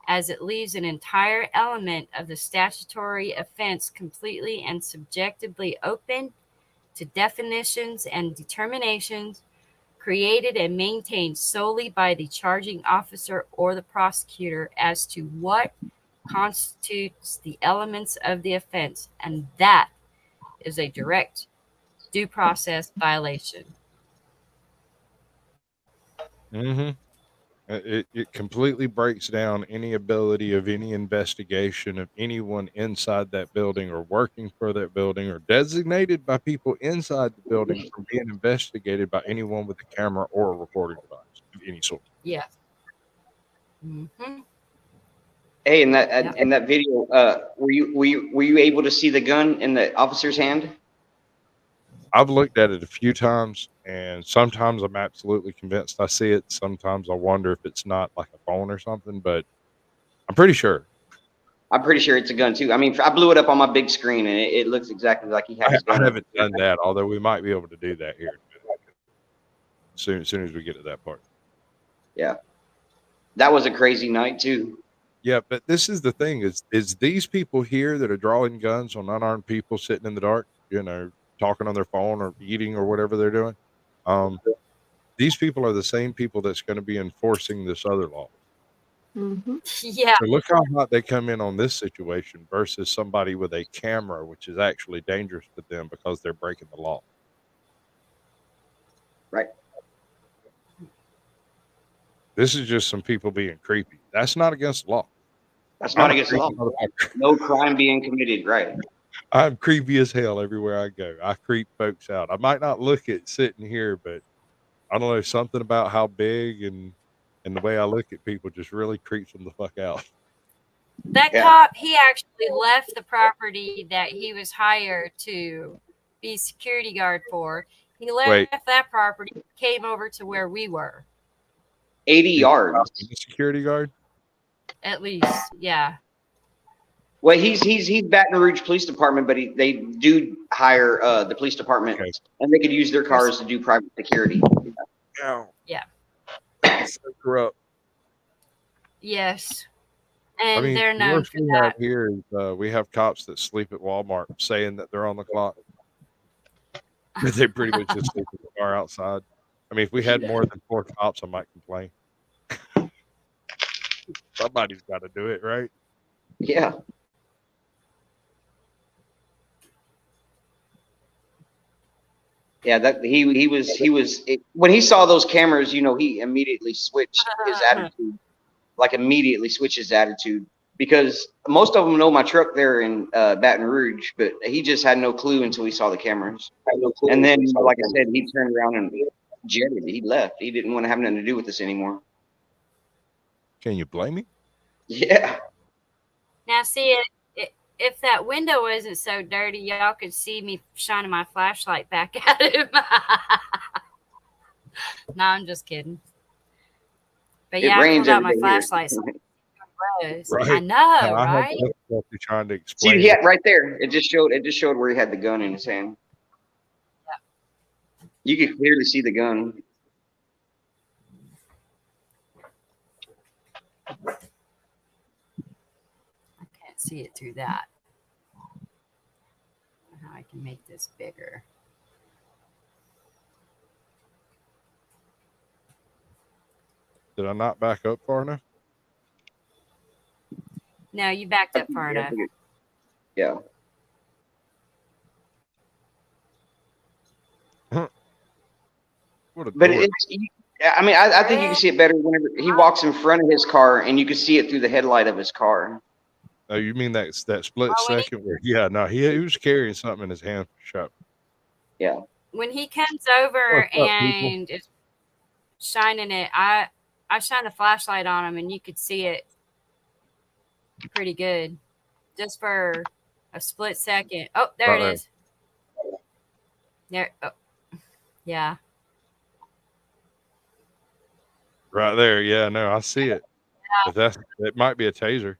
as it leaves an entire element of the statutory offense completely and subjectively open to definitions and determinations created and maintained solely by the charging officer or the prosecutor as to what constitutes the elements of the offense, and that is a direct due process violation. Mm-hmm. It completely breaks down any ability of any investigation of anyone inside that building or working for that building or designated by people inside the building from being investigated by anyone with a camera or a recording device of any sort. Yeah. Mm-hmm. Hey, in that Yeah. in that video, were you able to see the gun in the officer's hand? I've looked at it a few times, and sometimes I'm absolutely convinced I see it. Sometimes I wonder if it's not like a phone or something, but I'm pretty sure. I'm pretty sure it's a gun too. I mean, I blew it up on my big screen, and it looks exactly like he had his I gun. haven't done that, although we might be able to do that here soon as we get to that part. Yeah, that was a crazy night too. Yeah, but this is the thing: is these people here that are drawing guns on unarmed people sitting in the dark, talking on their phone or eating or whatever they're doing. These people are the same people that's going to be enforcing this other law. Mm-hmm. Yeah. So look how hot they come in on this situation versus somebody with a camera, which is actually dangerous to them because they're breaking the law. Right. This is just some people being creepy. That's not against the law. That's not I'm a against the law. creepy motherfucker. No crime being committed. Right. I'm creepy as hell everywhere I go. I creep folks out. I might not look it sitting here, but I don't know, something about how big and the way I look at people just really creeps them the fuck out. That Yeah. cop, he actually left the property that he was hired to be security guard for. He left Wait. that property, came over to where we were. 80 yards. The security guard? At least, yeah. Well, he's Baton Rouge Police Department, but they do hire the police department, Okay. and they could use their cars to do private security. Yeah. So corrupt. Yes. And I mean, they're the known worst for we that. have here is we have cops that sleep at Walmart saying that they're on the clock. But they pretty much just sleep in the car outside. I mean, if we had more than 4 cops, I might complain. Somebody's got to do it, right? Yeah. Yeah, that he was when he saw those cameras, he immediately switched his attitude. Like immediately switched his attitude because most of them know my truck there in Baton Rouge, but he just had no clue until he saw the cameras. And then, like I said, he turned around and jetted. He left. He didn't want to have nothing to do with this anymore. Can you blame me? Yeah. Now, see, if that window wasn't so dirty, y'all could see me shining my flashlight back at him. No, I'm just kidding. But yeah, I pulled out my flashlight. So Right. I know, I right? had difficulty trying to explain. See, he had right there. It just showed where he had the gun in his hand. Yeah. You could clearly see the gun. I can't see it through that. How I can make this bigger. Did I not back up far enough? No, you backed up far enough. Yeah. What a But dork. I think you can see it better whenever he walks in front of his car, and you can see it through the headlight of his car. Oh, you mean that split Oh, when second where? Yeah, no, he was carrying something in his hand for sure. Yeah. When he comes over What's up, and is shining it, I shine a flashlight on him, and you could see it pretty good, just for a split second. Oh, there Right it there. is. There. Oh, yeah. Right there. Yeah, no, I see it. But it might be a taser.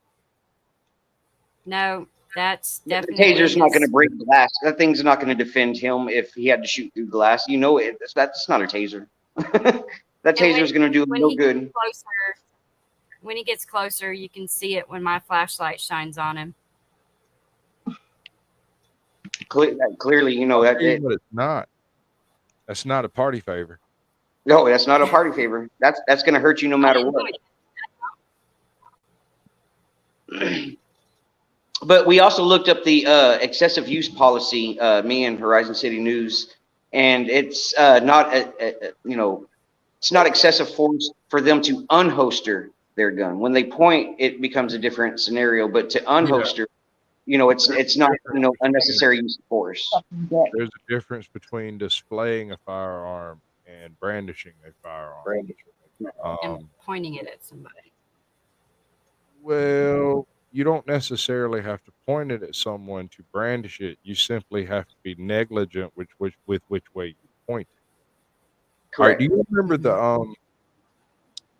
No, that's The definitely. taser's not going to break glass. That thing's not going to defend him if he had to shoot through glass. That's not a taser. That taser's going to do him no good. When he gets closer, you can see it when my flashlight shines on him. Clearly, But it's not. That's not a party favor. No, that's not a party favor. That's going to hurt you no matter what. But we also looked up the excessive use policy, me and Horizon City News, and it's not, it's not excessive force for them to unholster their gun. When they point, it becomes a different scenario. But to unholster, it's not unnecessary use of force. There's a difference between displaying a firearm and brandishing a firearm. And pointing it at somebody. Well, you don't necessarily have to point it at someone to brandish it. You simply have to be negligent with which way you point it. All right. Correct. Do you remember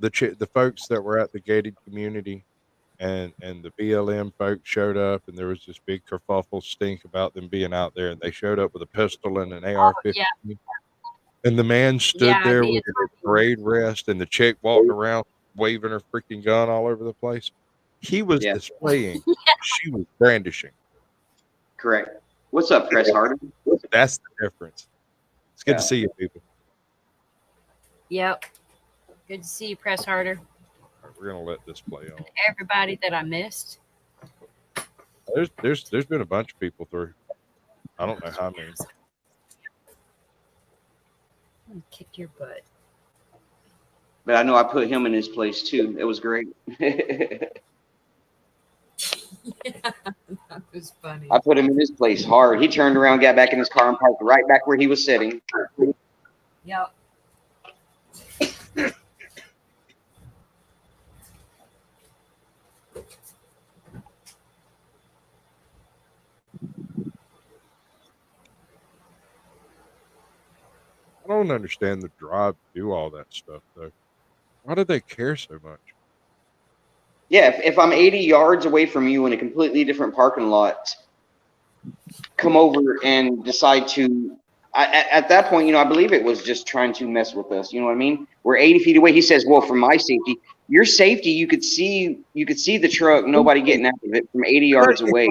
the folks that were at the gated community, and the BLM folks showed up, and there was this big kerfuffle stink about them being out there, and they showed up with a pistol and an AR-15. Yeah. And the man stood Yeah, there the with a attorney. parade rest, and the chick walked around waving her freaking gun all over the place. He was Yeah. displaying. She was brandishing. Correct. What's up, Press Harden? That's the difference. It's good Yeah. to see you, people. Yep. Good to see you, Press Harder. All right, we're gonna let this play on. Everybody that I missed. There's been a bunch of people through. I don't know how many. I'm gonna kick your butt. But I know I put him in his place too. It was great. Yeah, that was funny. I put him in his place hard. He turned around, got back in his car, and parked right back where he was sitting. Yep. I don't understand the drive to do all that stuff though. Why do they care so much? Yeah, if I'm 80 yards away from you in a completely different parking lot, come over and decide to. At that point, I believe it was just trying to mess with us. You know what I mean? We're 80 feet away. He says, "Well, for my safety, your safety, you could see the truck. Nobody getting out of it from 80 yards away."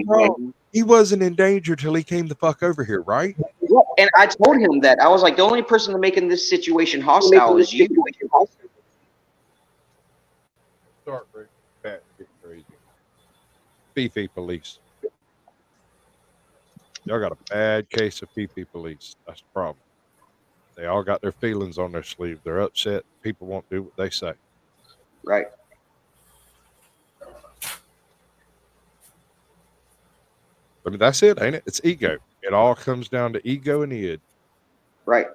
He wasn't in danger till he came the fuck over here, right? And I told him that. I was like, the only person making this situation hostile is you. Start breaking fat and get crazy. Fifi police. Y'all got a bad case of Fifi police. That's the problem. They all got their feelings on their sleeve. They're upset. People won't do what they say. Right. But that's it, ain't it? It's ego. It all comes down to ego and id. Right.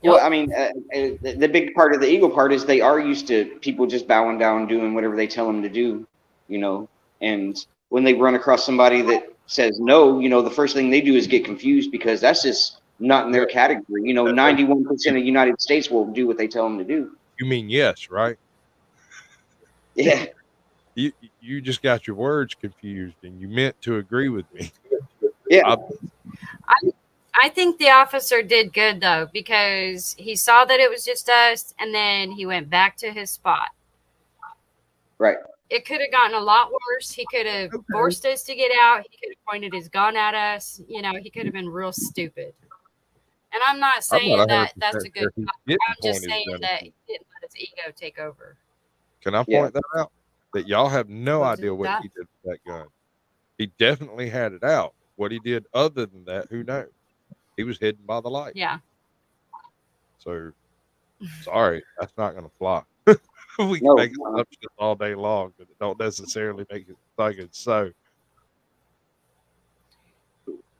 Well, I mean, the big part of the ego part is they are used to people just bowing down, doing whatever they tell them to do, and when they run across somebody that says no, the first thing they do is get confused because that's just not in their category. 91% of the United States will do what they tell them to do. You mean yes, right? Yeah. You just got your words confused and you meant to agree with me. Yeah. I think the officer did good though, because he saw that it was just us and then he went back to his spot. Right. It could have gotten a lot worse. He could have forced us to get out. He could have pointed his gun at us. He could have been real stupid. And I'm not saying that that's a good cop. I'm just saying that he didn't let his ego take over. Can I point that out? That y'all have no idea what he did with that gun. He definitely had it out. What he did other than that, who knows? He was hidden by the light. Yeah. So, sorry, that's not going to fly. We can make assumptions all day long, but it don't necessarily make it like it's so.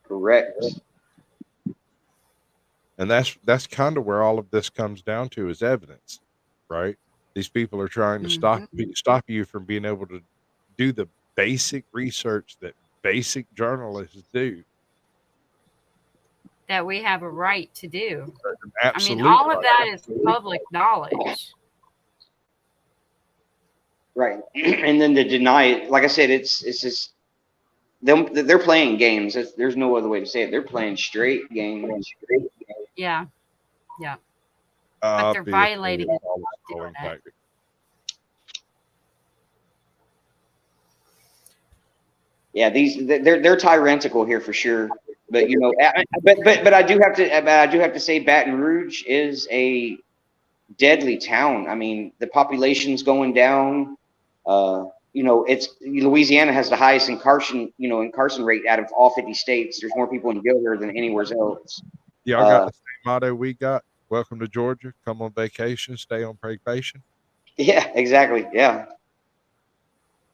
Correct. And that's kind of where all of this comes down to is evidence, right? These people are trying to stop you from being able to do the basic research that basic journalists do. That we have a right to do. Absolutely. I mean, all of that is public knowledge. Right. And then to deny it, like I said, it's just they're playing games. There's no other way to say it. They're playing straight games. Yeah. Yeah. But they're violating it. Yeah, they're tyrannical here for sure. But but I do have to say Baton Rouge is a deadly town. I mean, the population's going down. It's Louisiana has the highest incarceration rate out of all 50 states. There's more people in jail here than anywhere else. Y'all got the same motto we got. welcome to Georgia. Come on vacation, stay on probation. Yeah, exactly. Yeah.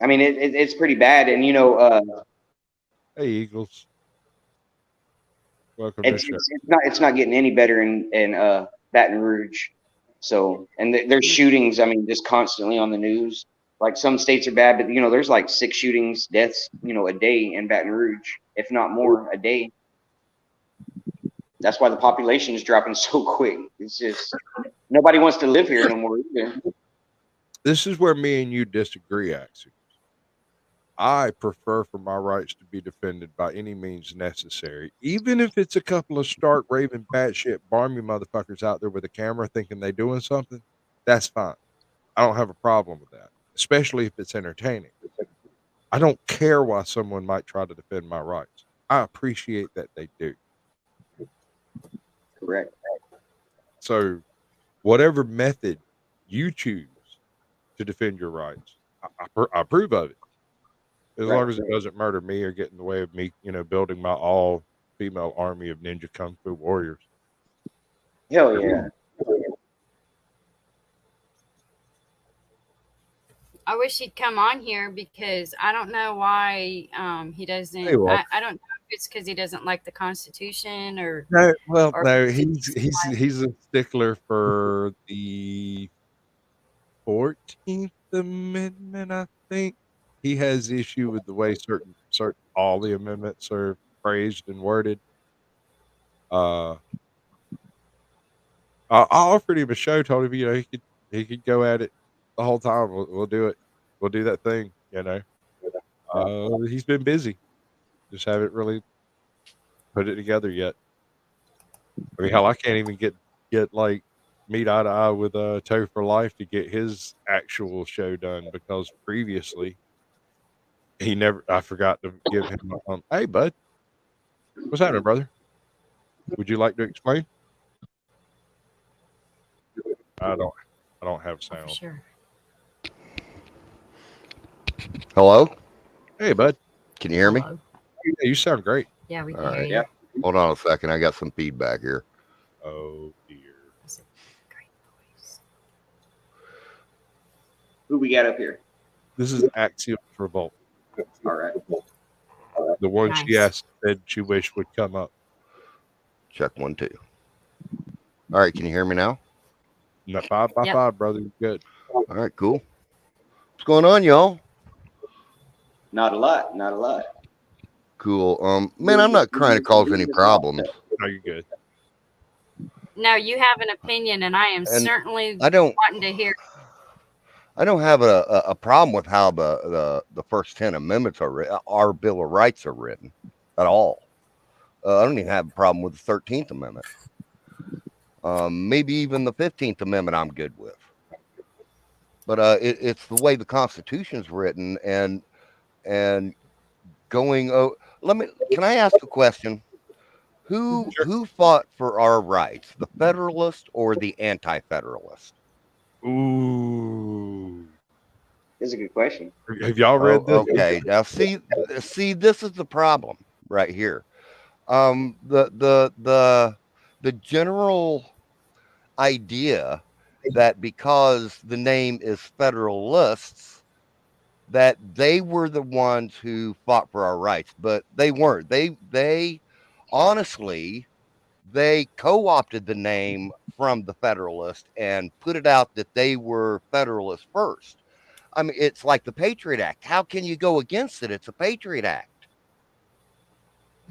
I mean, it's pretty bad, and Hey, Eagles. Welcome to the show. it's not getting any better in Baton Rouge. So, and there's shootings. I mean, just constantly on the news. Like some states are bad, but there's like 6 shootings, deaths, a day in Baton Rouge, if not more, a day. That's why the population is dropping so quick. It's just nobody wants to live here no more either. This is where me and you disagree, actually. I prefer for my rights to be defended by any means necessary, even if it's a couple of stark, raving, batshit, barmy motherfuckers out there with a camera thinking they doing something. That's fine. I don't have a problem with that, especially if it's entertaining. I don't care why someone might try to defend my rights. I appreciate that they do. Correct. So, whatever method you choose to defend your rights, I approve of it. As long as it doesn't murder me or get in the way of me, building my all-female army of ninja kung fu warriors. Hell yeah. I wish he'd come on here because I don't know why he doesn't. Hey, well. I don't know if it's because he doesn't like the Constitution or. No, well, or no, he's a stickler for the 14th Amendment, I think. He has issue with the way certain all the amendments are phrased and worded. I offered him a show, told him he could go at it the whole time. We'll do it. We'll do that thing. He's been busy. Just haven't really put it together yet. I mean, hell, I can't even get like meet eye to eye with Toe for Life to get his actual show done because previously I forgot to give him hey bud, what's happening, brother? Would you like to explain? I don't have sound. Sure. Hello? Hey bud. Can you hear me? Hello. Yeah, you sound great. Yeah, we can All hear right. you. Yeah. Hold on a second. I got some feedback here. Oh dear. That's a great voice. Who we got up here? This is Axiom Revolt. All right. The one she Nice. said she wished would come up. Check 1, 2. All right. Can you hear me now? No, 5 by Yep. 5, brother. Good. All right. Cool. What's going on, y'all? Not a lot. Not a lot. Cool. Man, I'm not trying to cause any problems. No, you're good. No, you have an opinion, and I am And certainly I don't wanting to hear. I don't have a problem with how the first 10 amendments are written. Our Bill of Rights are written at all. I don't even have a problem with the 13th Amendment. Maybe even the 15th Amendment I'm good with. But it's the way the Constitution's written and going. Oh, can I ask a question? Who fought for our rights, the Federalist or the Anti-Federalist? Ooh. That's a good question. Have y'all read this? Okay, now see, this is the problem right here. The general idea that because the name is Federalists, that they were the ones who fought for our rights, but they weren't. They honestly, they co-opted the name from the Federalist and put it out that they were Federalists first. I mean, it's like the Patriot Act. How can you go against it? It's a Patriot Act.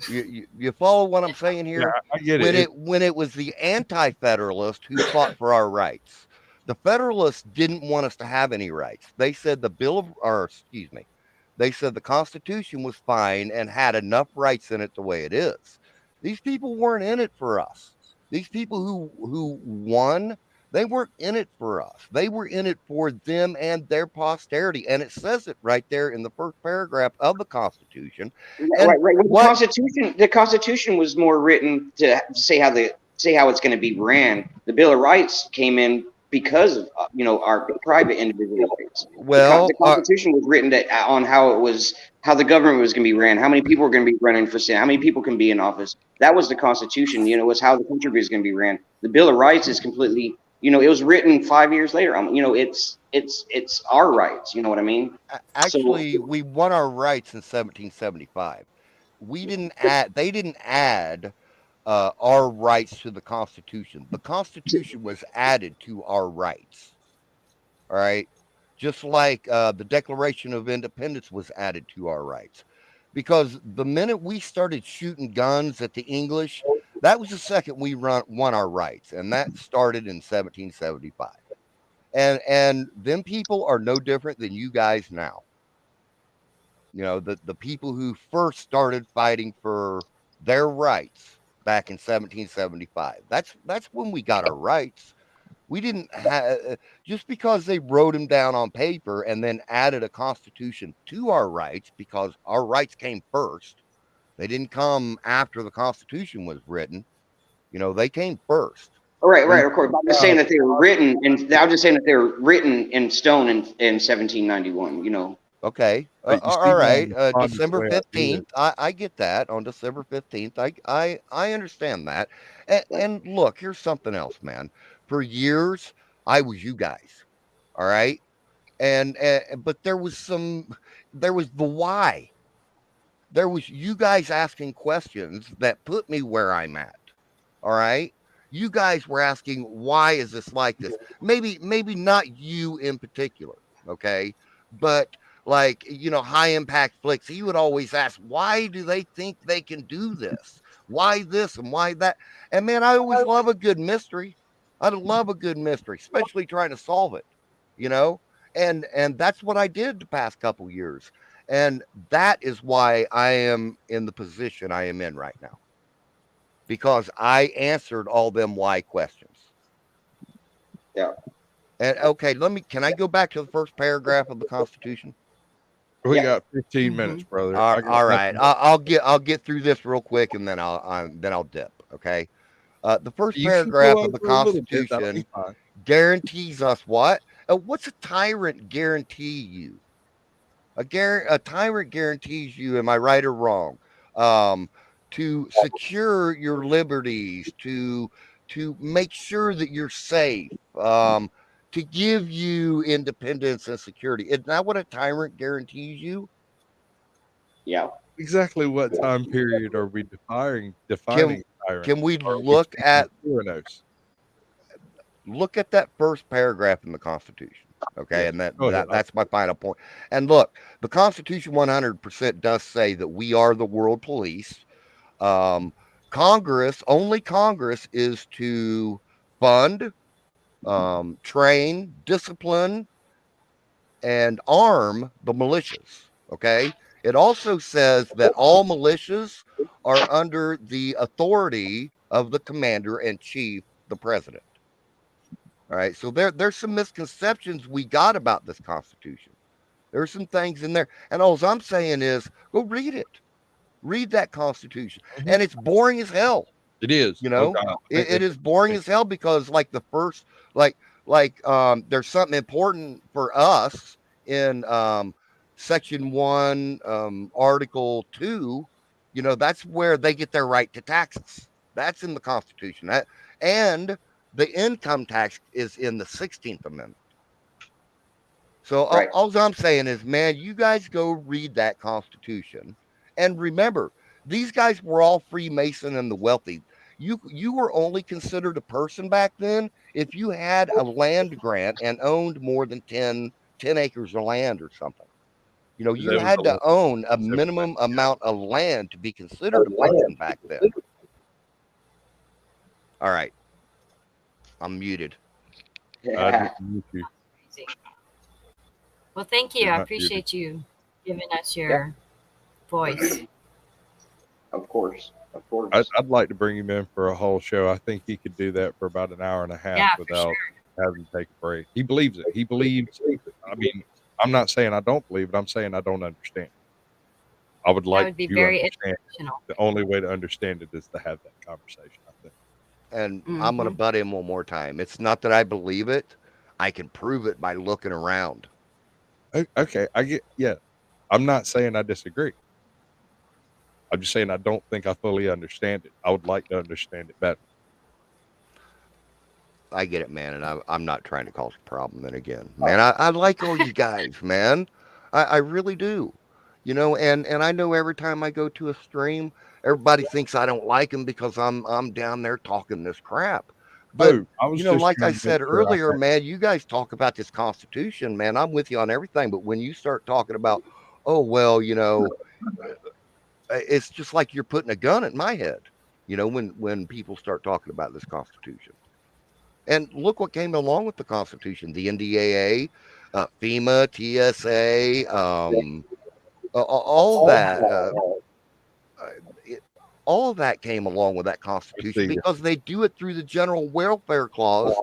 You follow what I'm saying here? Yeah, I get it. When it was the Anti-Federalist who fought for our rights, the Federalists didn't want us to have any rights. They said they said the Constitution was fine and had enough rights in it the way it is. These people weren't in it for us. These people who won, they weren't in it for us. They were in it for them and their posterity. And it says it right there in the first paragraph of the Constitution. And Right. Well, the Constitution was more written to say how it's going to be ran. The Bill of Rights came in because of our private individual rights. Well, the Constitution was written on how the government was going to be ran, how many people were going to be running for Senate, how many people can be in office. That was the Constitution. Was how the country was going to be ran. The Bill of Rights is completely, you know, it was written 5 years later. You know, it's our rights. You know what I mean? So Actually, we won our rights in 1775. We didn't add. They didn't add our rights to the Constitution. The Constitution was added to our rights. All right, just like the Declaration of Independence was added to our rights, because the minute we started shooting guns at the English, that was the second we won our rights, and that started in 1775. And them people are no different than you guys now. You know, the people who first started fighting for their rights back in 1775. That's when we got our rights. We didn't have, just because they wrote them down on paper and then added a constitution to our rights, because our rights came first. They didn't come after the Constitution was written. You know, they came first. right, Well, right, of course. But I'm just saying that they were written, and I'm just saying that they were written in stone in 1791. You know. Okay. you see All why right. I'm responding the December way I did. 15th. I get that. On December 15th. I understand that. Right. And look, here's something else, man. For years, I was you guys. All right. And but there was the why. There was you guys asking questions that put me where I'm at. All right. You guys were asking, why is this like this? Maybe not you in particular. Okay. But like, you know, high impact flicks, he would always ask, why do they think they can do this? Why this and why that? And man, I always love a good mystery. I love a good mystery, especially trying to solve it, you know? And that's what I did the past couple years. And that is why I am in the position I am in right now, because I answered all them why questions. Yeah. And okay, can I go back to the first paragraph of the Constitution? We Yeah. got 15 minutes, Mhm. brother. I got All right, nothing. I'll get through this real quick, and then I'll dip. Okay, the first You can go paragraph of the over a little bit. That'll be Constitution fine. guarantees us what? What's a tyrant guarantee you? A tyrant guarantees you, am I right or wrong? Um, to secure your liberties, to make sure that you're safe, to give you independence and security. Isn't that what a tyrant guarantees you? Yeah. Exactly what time period are we Can defining tyrant? can we Or are we look speaking of at tyrannos? that first paragraph in the Constitution? Okay, Yes. and Go ahead. that's my final point. And look, the Constitution 100% does say that we are the world police. Um, Congress is to fund, train, discipline, and arm the militias. Okay. It also says that all militias are under the authority of the commander in chief, the president. All right. So there's some misconceptions we got about this Constitution. There's some things in there. And all I'm saying is go read it. Read that Constitution. Mhm. And it's boring as hell. It is. You Oh know, God. I think it that's is boring as hell, because like the first, like there's something important for us in section 1, article 2. You know, that's where they get their right to taxes. That's in the Constitution. That, and the income tax is in the 16th Amendment. So Right. all I'm saying is, man, you guys go read that Constitution, and remember, these guys were all Freemason and the wealthy. You were only considered a person back then if you had a land grant and owned more than 10 acres of land or something. You know, 'cause you that was had the to law own a in 1790. minimum amount of land to be considered a person back then. All right, I'm muted. I Yeah. didn't mute you. Crazy. Well, thank you. You're I not muted. appreciate you giving us Yeah. your voice. Of course. Of I'd, course. I'd like to bring him in for a whole show. I think he could do that for about an hour and a half Yeah, for without sure. having to take a break. He believes it. He believes. I mean, I'm not saying I don't believe it. I'm saying I don't understand. I would That like would be you to very understand. educational. The only way to understand it is to have that conversation, I think. And I'm going to Hmm. butt in one more time. It's not that I believe it, I can prove it by looking around. Okay, I get. Yeah, I'm not saying I disagree. I'm just saying I don't think I fully understand it. I would like to understand it better. I get it, man, and I'm not trying to cause a problem. Then again, man, I like all you guys, man. I really do. You know, and I know every time I go to a stream, everybody thinks I don't like them because I'm down there talking this crap. But Oh, I was you know, just like I trying to make said sure I earlier, man, you guys talk about this Constitution, man. I'm with you on everything, but when you start talking about, oh well, you know, it's just like you're putting a gun at my head. You know, when people start talking about this Constitution. And look what came along with the Constitution: the NDAA, FEMA, TSA, all that. Uh, it, all of that came along with that Constitution see. because they do it through the General Welfare Clause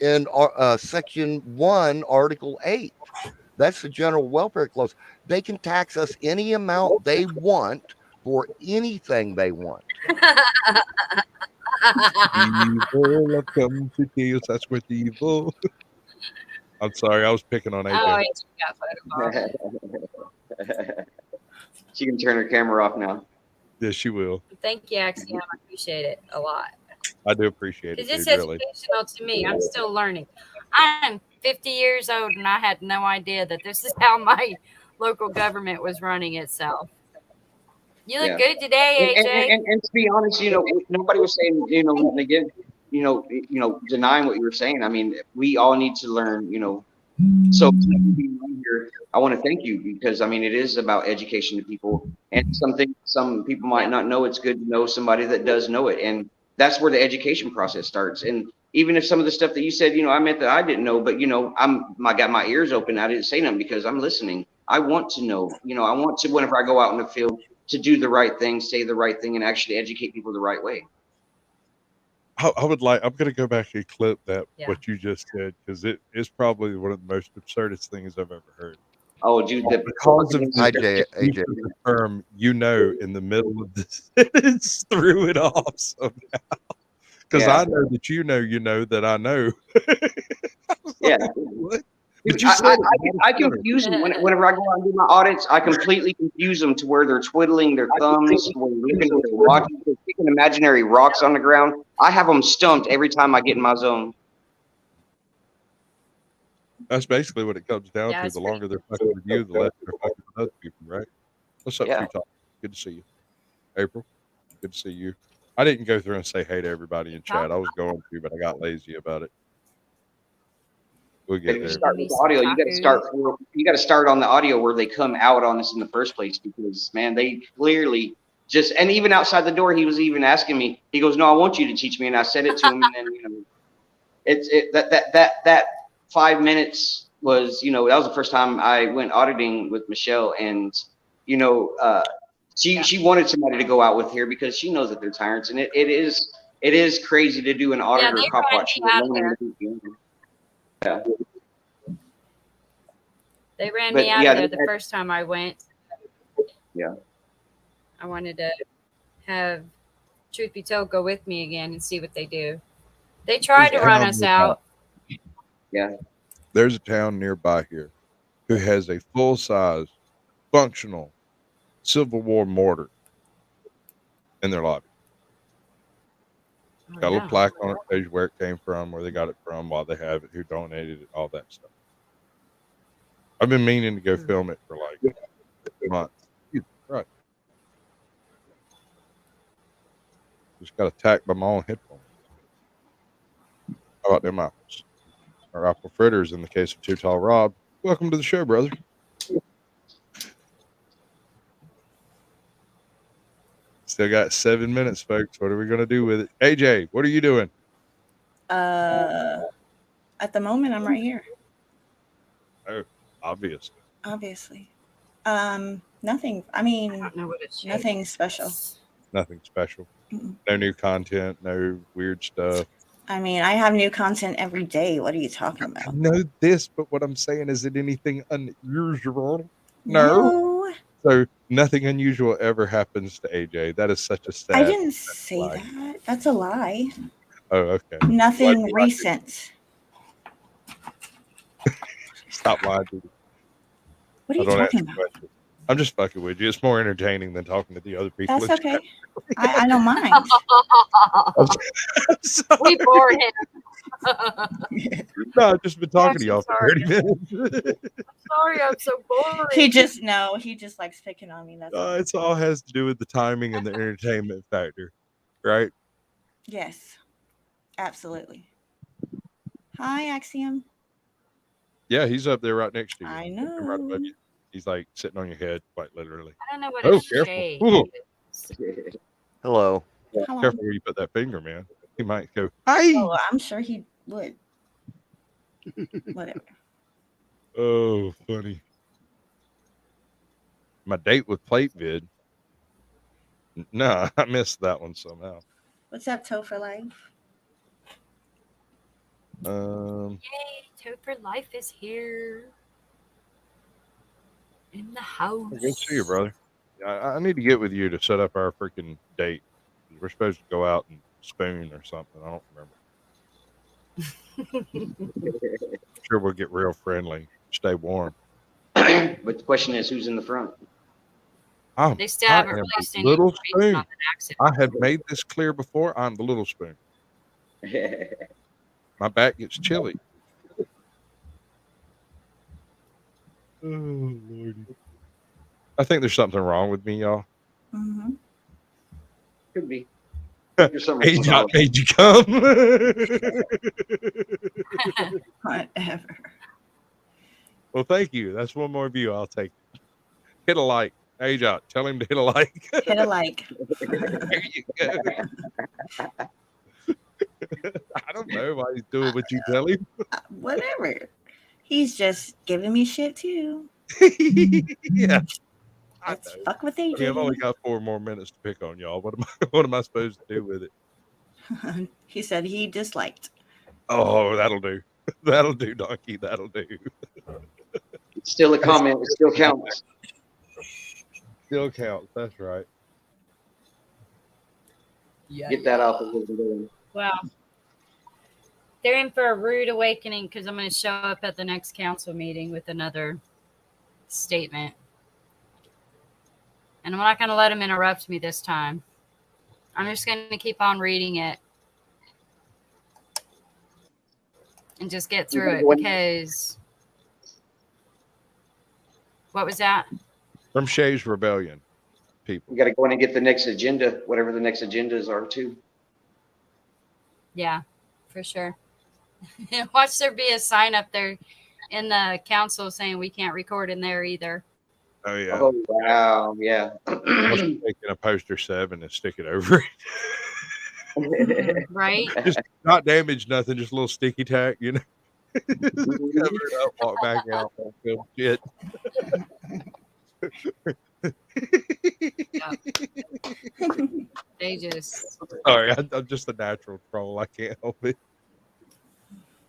in Section 1, Article 8. That's the General Welfare Clause. They can tax us any amount they want for anything they want. Evil, I've come to kill you. That's with evil. I'm sorry, I was picking on Oh, AJ. it's got photobomb. She can turn her camera off now. Yes, she will. Thank you, Axiom. I appreciate it a lot. I do appreciate it, Because it's dude, really. educational to me. I'm still learning. I'm 50 years old and I had no idea that this is how my local government was running itself. You look Yeah. good today, AJ. And to be honest, you know, nobody was saying, you know, nothing again, denying what you were saying. I mean, we all need to learn, you know. So being on here, I want to thank you because I mean, it is about education to people, and some people might not know. It's good to know somebody that does know it, and that's where the education process starts. And even if some of the stuff that you said, you know, I meant that I didn't know, but you know, I got my ears open. I didn't say nothing because I'm listening. I want to know, you know, I want to whenever I go out in the field to do the right thing, say the right thing, and actually educate people the right way. I would like. I'm going to go back and clip that Yeah. what you just said because it is probably one of the most absurdest things I've ever heard. Oh, dude, Because of Hi, the AJ. the term, you know, in the middle of the sentence threw it off somehow. Because Yeah. I know that you know that I know. Yeah. What? Dude, But you said I confuse them whenever I go out and do my audits. I completely confuse them to where they're twiddling their thumbs, when looking at their watches, they're kicking imaginary rocks on the ground. I have them stumped every time I get in my zone. That's basically what it comes down Yeah, to. it's The pretty longer they're fucking with you, the less they're fucking with other people, right? What's up, Yeah. Tree Talk? Good to see you. April, good to see you. I didn't go through and say hey to everybody in chat. I was going to, but I got lazy about it. We'll If get you there. start with the audio, you got to start on the audio where they come out on us in the first place because man, they clearly just, and even outside the door, he was even asking me. He goes, "No, I want you to teach me," and I said it to him, and then you know, that 5 minutes was, you know, that was the first time I went auditing with Michelle, and you know, she wanted somebody to go out with here because she knows that they're tyrants, and it is crazy to do an audit or they cop ran watch. me out of there. Yeah. They ran But, me out yeah, of there they the first time I went. Yeah. I wanted to have Truth Be Told go with me again and see what they do. They tried to run us out. Yeah. There's a town nearby here who has a full-size, functional Civil War mortar in their lobby. Got a little plaque on it, tells you where it came from, where they got it from, why they have it, who donated it, all that stuff. I've been meaning to go film it for like months. Right. Just got attacked by my own headphones. How about them apples? Or apple fritters in the case of Too Tall Rob. Welcome to the show, brother. Still got 7 minutes, folks. What are we going to do with it? AJ, what are you doing? At the moment, I'm right here. Oh, obviously. Nothing. I mean, nothing special. Nothing special. No new content, no weird stuff. I mean, I have new content every day. What are you talking about? I know this, but what I'm saying is it anything unusual? No. So nothing unusual ever happens to AJ. That is such a sad. I didn't say that. That's a lie. Oh, okay. Nothing recent. Stop lying to me. What are you talking about? I'm just fucking with you. It's more entertaining than talking to the other people. That's okay. I don't mind. We bore him. No, I've just been talking to I'm y'all for sorry. 30 minutes. Sorry, I'm so boring. He just likes picking on me. That's all. It's all has to do with the timing and the entertainment factor, right? Yes, absolutely. Hi, Axiom. Yeah, he's up there right next to you. I Him right above know. you. He's like sitting on your head, quite literally. I don't know what Oh, a careful. shade Ooh, is. Hello. Hello. careful where you put that finger, man. He might go, hi. Oh, I'm sure he would. Whatever. Oh, funny. My date with Plate Vid. No, I missed that one somehow. What's up, Toe for Life? Yay, Toad for Life is here. In the house. Good to see you, brother. I need to get with you to set up our freaking date. We're supposed to go out and spoon or something. I don't remember. Sure, we'll get real friendly. Stay warm. But the question is, who's in the front? They still haven't am released the any little information spoon. on that accident. I have made this clear before. I'm the little spoon. My back gets chilly. Oh, Lordy. I think there's something wrong with me, y'all. Mm-hmm. Could be. There's something Age wrong. out made you come. Whatever. Well, thank you. That's one more view. I'll take it. Hit a like. Age out. Tell him to hit a like. Hit a like. There you go. I don't know why he's doing what you tell him. Whatever. He's just giving me shit too. Yeah. I Let's know. fuck with I mean, I've only AJ. got 4 more minutes to pick on y'all. What am I supposed to do with it? He said he disliked. Oh, that'll do. That'll do, donkey. That'll do. It's still a comment. It still counts. Still counts. That's right. Get that off of his. Well, they're in for a rude awakening because I'm going to show up at the next council meeting with another statement. And I'm not going to let them interrupt me this time. I'm just going to keep on reading it and just get through it because. What was that? From Shay's Rebellion, people. We got to go in and get the next agenda, whatever the next agendas are, too. Yeah, for sure. Watch there be a sign up there in the council saying we can't record in there either. Oh, yeah. Oh, wow. Yeah. Taking a poster 7 and stick it over it. Right? Just not damage nothing, just a little sticky tack, you know. Cover it up, walk back out, film shit. They just. Sorry, I'm just a natural troll. I can't help it.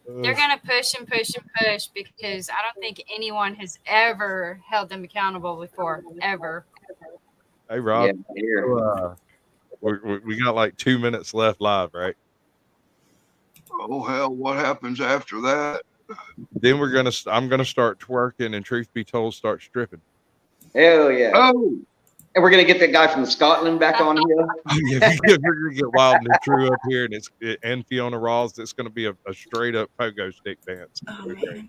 They're going to push and push and push because I don't think anyone has ever held them accountable before, ever. Hey, Rob. Yeah, here. We got like 2 minutes left live, right? Oh hell, what happens after that? Then I'm gonna start twerking and, truth be told, start stripping. Hell yeah. Oh, And we're going to get that guy from Scotland back on here. Oh, yeah, we're gonna get Wild and True up here, and Fiona Rawls. It's gonna be a straight up pogo stick dance. Oh, man.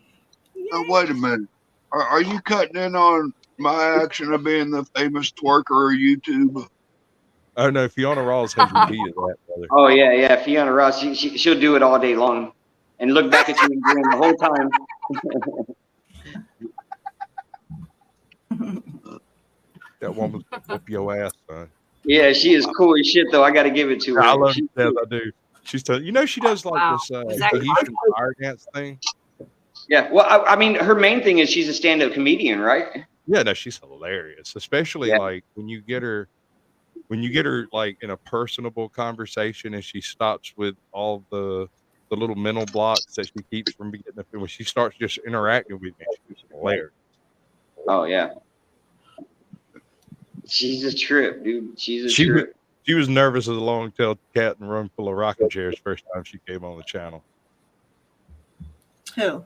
oh wait a minute. Are you cutting in on my action of being the famous twerker of YouTube? Oh no, Fiona Rawls has repeated that, brother. Oh, yeah, yeah. Fiona Ross, she'll do it all day long and look back at you and grin the whole time. That woman's gonna whoop your ass, son. Yeah, she is cool as shit, though. I got to give it to her. I love She's it. Yes, cool. I do. She's telling she does like Wow. this Is that Tahitian fire dance thing. Yeah, well, I mean, her main thing is she's a stand-up comedian, right? Yeah, no, she's hilarious, especially Yeah. like when you get her like in a personable conversation and she stops with all the little mental blocks that she keeps from getting up. When she starts just interacting with me, she's hilarious. Oh, yeah. She's a trip, dude. She's a trip. She was nervous as a long-tailed cat in a room full of rocking chairs first time she came on the channel. Who?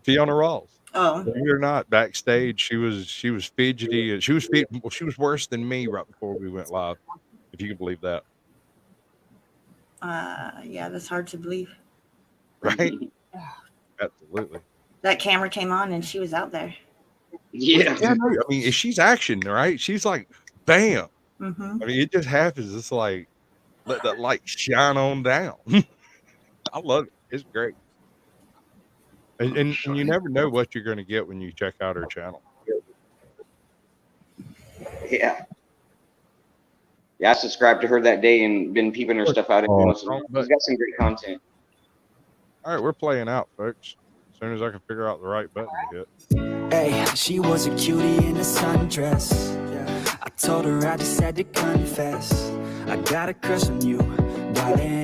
Fiona Rawls. Oh. Believe it or not, backstage she was fidgety and she was worse than me right before we went live, if you can believe that. Yeah, that's hard to believe. right? Absolutely. That camera came on and she was out there. Yeah. Yeah, no, I mean, if she's action, right? She's like, bam. Mm-hmm. I mean, it just happens. It's like, let that light shine on down. I love it. It's great. And you never know what you're going to get when you check out her channel. Yeah. Yeah, I subscribed to her that day and been peeping her stuff out. Oh, She's got some great content. All right, we're playing out, folks. As soon as I can figure out the right button to hit. Hey, she was a cutie in a sundress. I told her I just had to confess. I got a crush on you, darling.